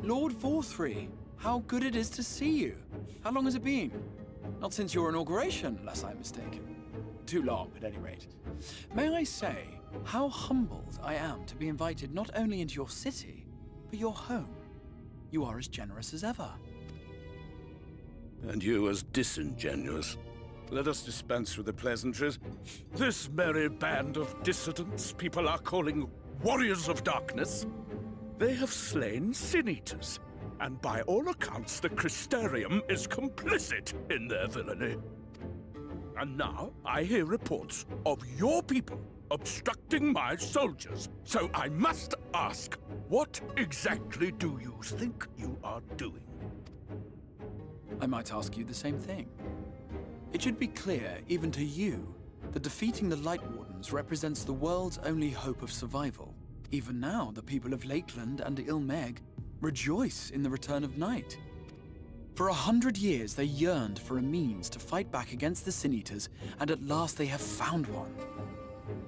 Lord Vorthry, how good it is to see you. How long has it been? Not since your inauguration, unless I'm mistaken. Too long, at any rate. May I say, how humbled I am to be invited not only into your city, but your home. You are as generous as ever. And you as disingenuous. Let us dispense with the pleasantries. This merry band of dissidents people are calling warriors of darkness. They have slain sin-eaters, and by all accounts the Crystarium is complicit in their villainy. And now I hear reports of your people obstructing my soldiers. So I must ask, what exactly do you think you are doing? I might ask you the same thing. It should be clear, even to you, that defeating the Lightwardens represents the world's only hope of survival. Even now, the people of Lakeland and Il Mheg rejoice in the return of night. For 100 years, they yearned for a means to fight back against the Sin-Eaters, and at last they have found one.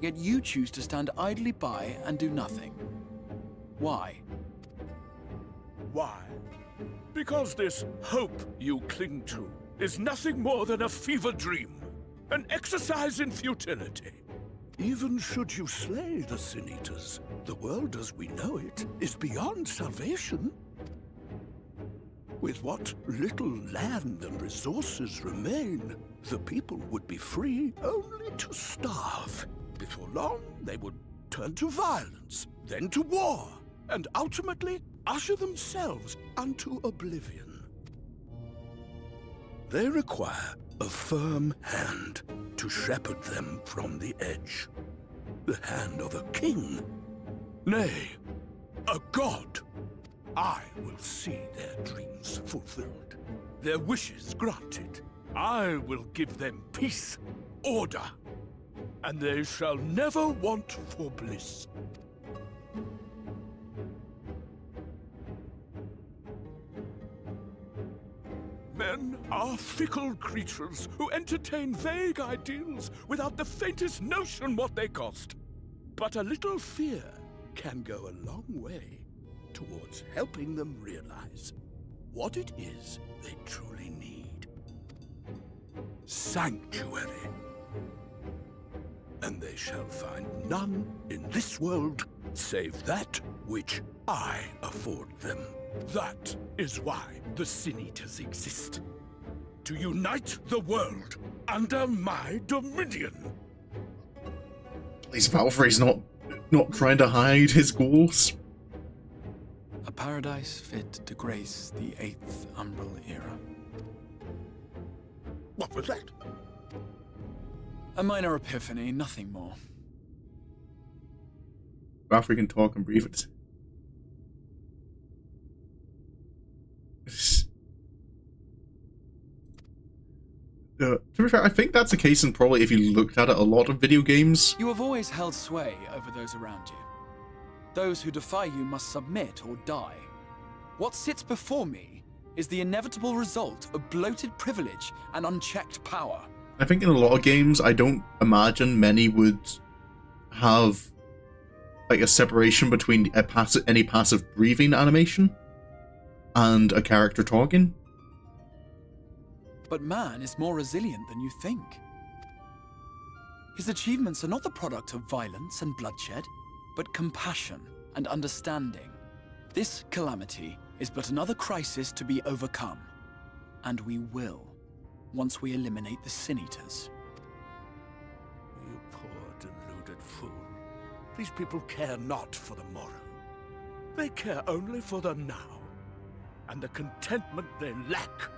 Yet you choose to stand idly by and do nothing. Why? Why? Because this hope you cling to is nothing more than a fever dream, an exercise in futility. Even should you slay the Sin Eaters, the world as we know it is beyond salvation. With what little land and resources remain, the people would be free only to starve. Before long, they would turn to violence, then to war, and ultimately usher themselves unto oblivion. They require a firm hand to shepherd them from the edge. The hand of a king, nay, a god. I will see their dreams fulfilled, their wishes granted. I will give them peace, order, and they shall never want for bliss. Men are fickle creatures who entertain vague ideals without the faintest notion what they cost. But a little fear can go a long way towards helping them realize what it is they truly need. Sanctuary. And they shall find none in this world save that which I afford them. That is why the Sin Eaters exist. To unite the world under my dominion. At least Valveri's not trying to hide his goals. A paradise fit to grace the 8th Umbral era. What was that? A minor epiphany, nothing more. Valveri can talk and breathe it. To be fair, I think that's the case in probably if you looked at it, a lot of video games. You have always held sway over those around you. Those who defy you must submit or die. What sits before me is the inevitable result of bloated privilege and unchecked power. I think in a lot of games, I don't imagine many would have like a separation between any passive breathing animation and a character talking. But man is more resilient than you think. His achievements are not the product of violence and bloodshed, but compassion and understanding. This calamity is but another crisis to be overcome. And we will, once we eliminate the Sin Eaters. You poor deluded fool. These people care not for the morrow. They care only for the now, and the contentment they lack.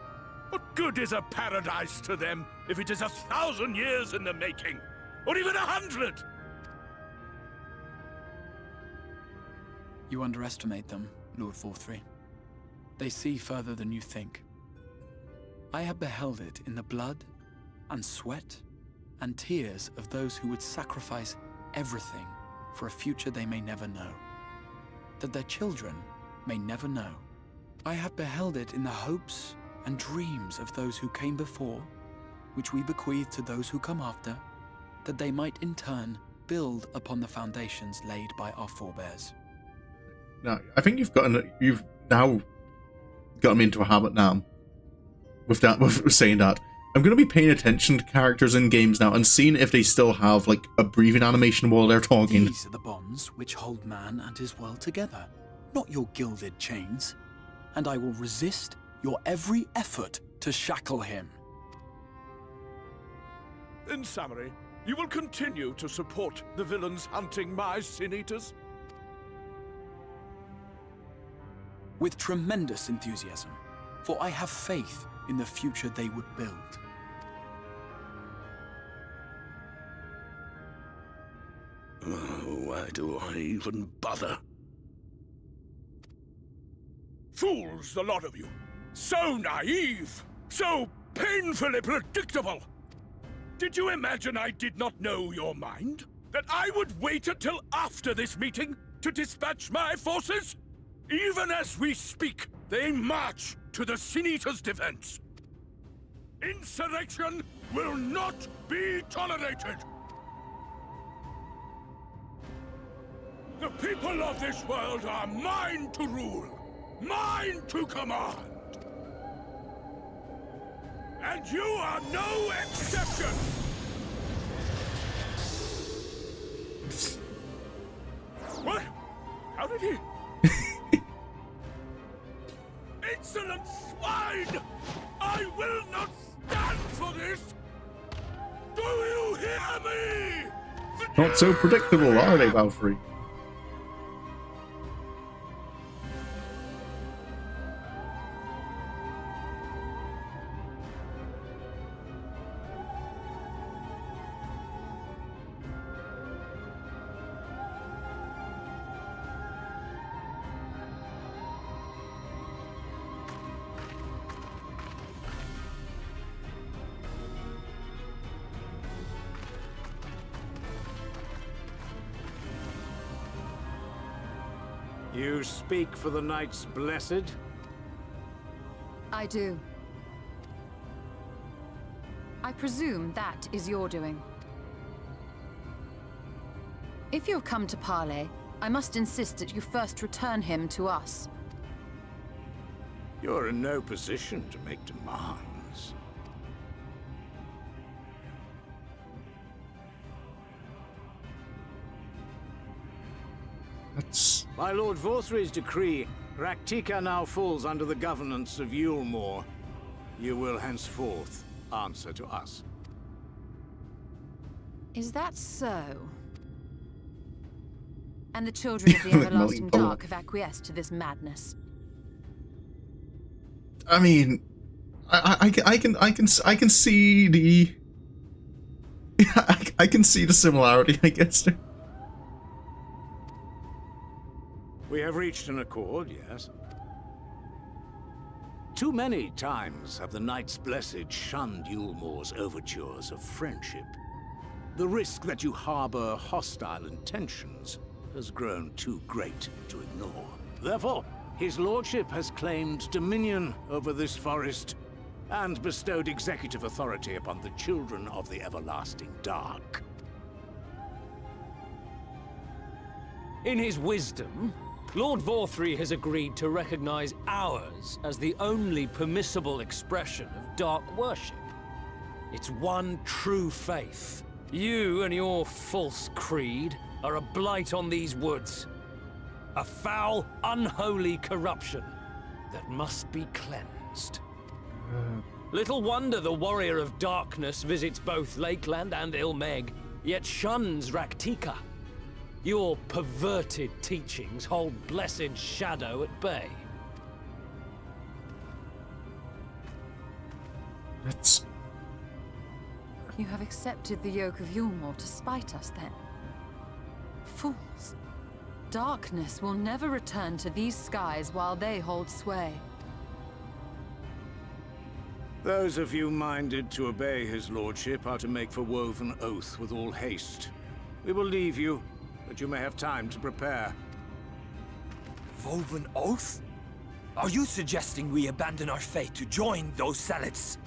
What good is a paradise to them if it is 1,000 years in the making, or even 100? You underestimate them, Lord Vorthri. They see further than you think. I have beheld it in the blood and sweat and tears of those who would sacrifice everything for a future they may never know, that their children may never know. I have beheld it in the hopes and dreams of those who came before, which we bequeath to those who come after, that they might in turn build upon the foundations laid by our forebears. Now, I think you've now got me into a habit now. With saying that, I'm going to be paying attention to characters in games now and seeing if they still have like a breathing animation while they're talking. These are the bonds which hold man and his world together, not your gilded chains. And I will resist your every effort to shackle him. In summary, you will continue to support the villains hunting my Sin Eaters? With tremendous enthusiasm, for I have faith in the future they would build. Why do I even bother? Fools, the lot of you! So naive! So painfully predictable! Did you imagine I did not know your mind? That I would wait until after this meeting to dispatch my forces? Even as we speak, they march to the Sin Eaters' defense. Insurrection will not be tolerated! people of this world are mine to rule, mine to command. And you are no exception! What? How did he... Insolent swine! I will not stand for this! Do you hear me? Not so predictable, are they, Balfrey? You speak for the Knights Blessed? I do. I presume that is your doing. If you have come to parley, I must insist that you first return him to us. You're in no position to make demands. That's... By Lord Vorthry's decree, Rak'tika now falls under the governance of Eulmore. You will henceforth answer to us. Is that so? And the children of the Everlasting Dark have acquiesced to this madness. I mean, I can see the I can see the similarity, I guess. We have reached an accord, yes. Too many times have the Knights Blessed shunned Eulmore's overtures of friendship. The risk that you harbor hostile intentions has grown too great to ignore. Therefore, his lordship has claimed dominion over this forest and bestowed executive authority upon the children of the Everlasting Dark. In his wisdom, Lord Vorthry has agreed to recognize ours as the only permissible expression of dark worship. It's one true faith. You and your false creed are a blight on these woods. A foul, unholy corruption that must be cleansed. Little wonder the Warrior of Darkness visits both Lakeland and Il Mheg, yet shuns Rak'tika. Your perverted teachings hold blessed shadow at bay. That's... You have accepted the yoke of Eulmore to spite us, then? Fools. Darkness will never return to these skies while they hold sway. Those of you minded to obey his lordship are to make for woven oath with all haste. We will leave you, that you may have time to prepare. Woven oath? Are you suggesting we abandon our faith to join those zealots?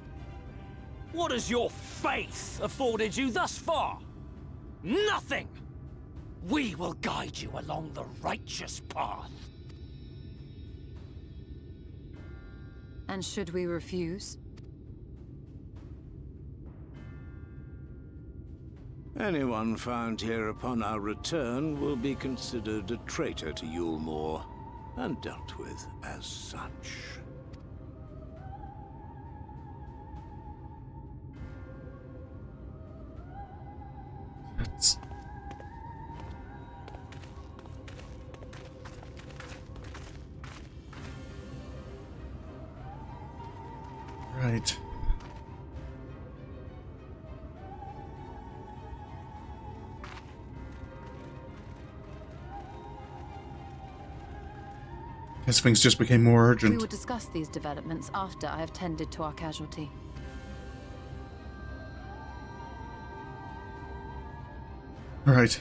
What has your faith afforded you thus far? Nothing! We will guide you along the righteous path. And should we refuse? Anyone found here upon our return will be considered a traitor to Eulmore, and dealt with as such. That's... Right. Guess things just became more urgent. We will discuss these developments after I have tended to our casualty. Right.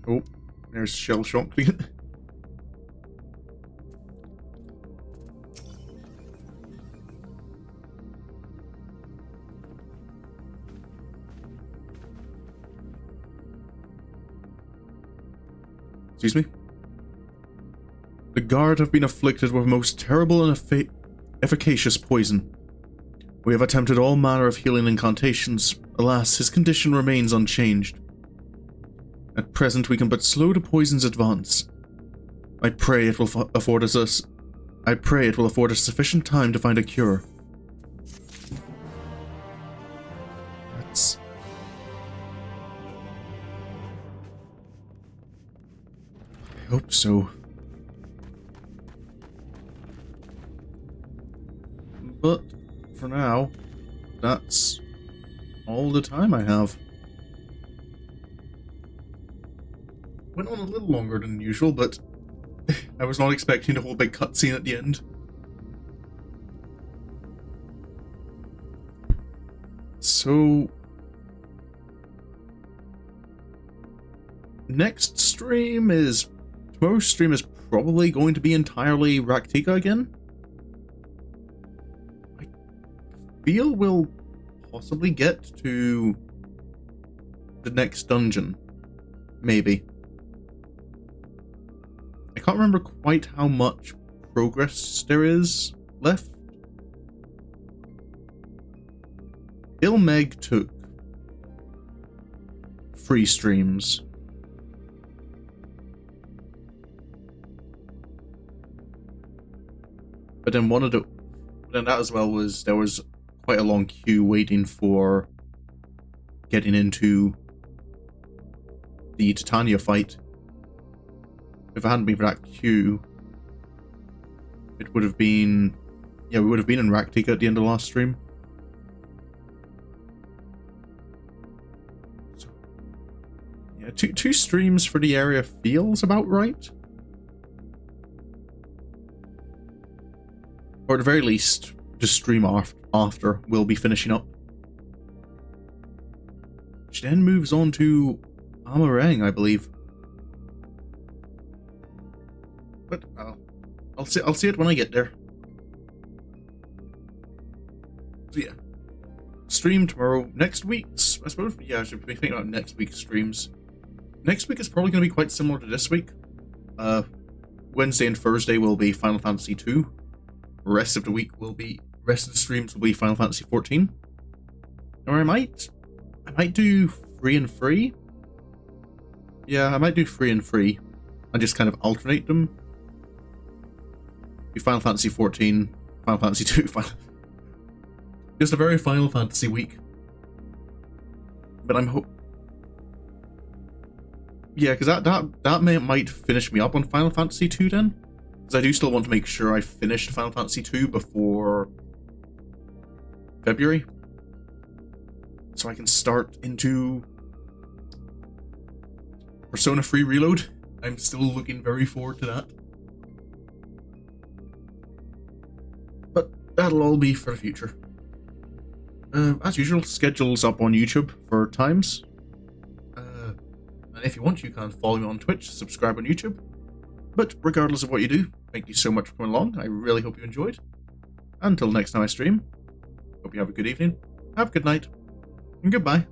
Oh, there's shell shock. Excuse me. The guard have been afflicted with most terrible and efficacious poison. We have attempted all manner of healing incantations. Alas, his condition remains unchanged. At present, we can but slow the poison's advance. I pray it will afford us sufficient time to find a cure. I hope so. But for now, that's all the time I have. Went on a little longer than usual, but I was not expecting a whole big cutscene at the end. So next stream is... Tomorrow's stream is probably going to be entirely Rak'tika again. I feel we'll possibly get to the next dungeon. Maybe. I can't remember quite how much progress there is left. Il Mheg took 3 streams. But then that as well was, there was quite a long queue waiting for getting into the Titania fight. If it hadn't been for that queue, it would have been, yeah, we would have been in Rak'tika at the end of the last stream. So, yeah, two streams for the area feels about right. Or at the very least, just stream after we'll be finishing up. Which then moves on to Amarang, I believe. But I'll see it when I get there. So yeah, stream tomorrow. Next week's, I suppose. Yeah, I should be thinking about next week's streams. Next week is probably going to be quite similar to this week. Wednesday and Thursday will be Final Fantasy 2. Rest of the streams will be Final Fantasy 14. Or I might do 3 and 3. Yeah, I might do 3 and 3 and just kind of alternate them. Be Final Fantasy 14, Final Fantasy 2, just a very Final Fantasy week. But I'm yeah, because that might finish me up on Final Fantasy 2 then. Because I do still want to make sure I finished Final Fantasy 2 before February. So I can start into Persona 3 Reload. I'm still looking very forward to that. But that'll all be for the future. As usual, schedule's up on YouTube for times. And if you want, you can follow me on Twitch, subscribe on YouTube. But regardless of what you do, thank you so much for coming along. I really hope you enjoyed. Until next time I stream, hope you have a good evening, have a good night, and goodbye.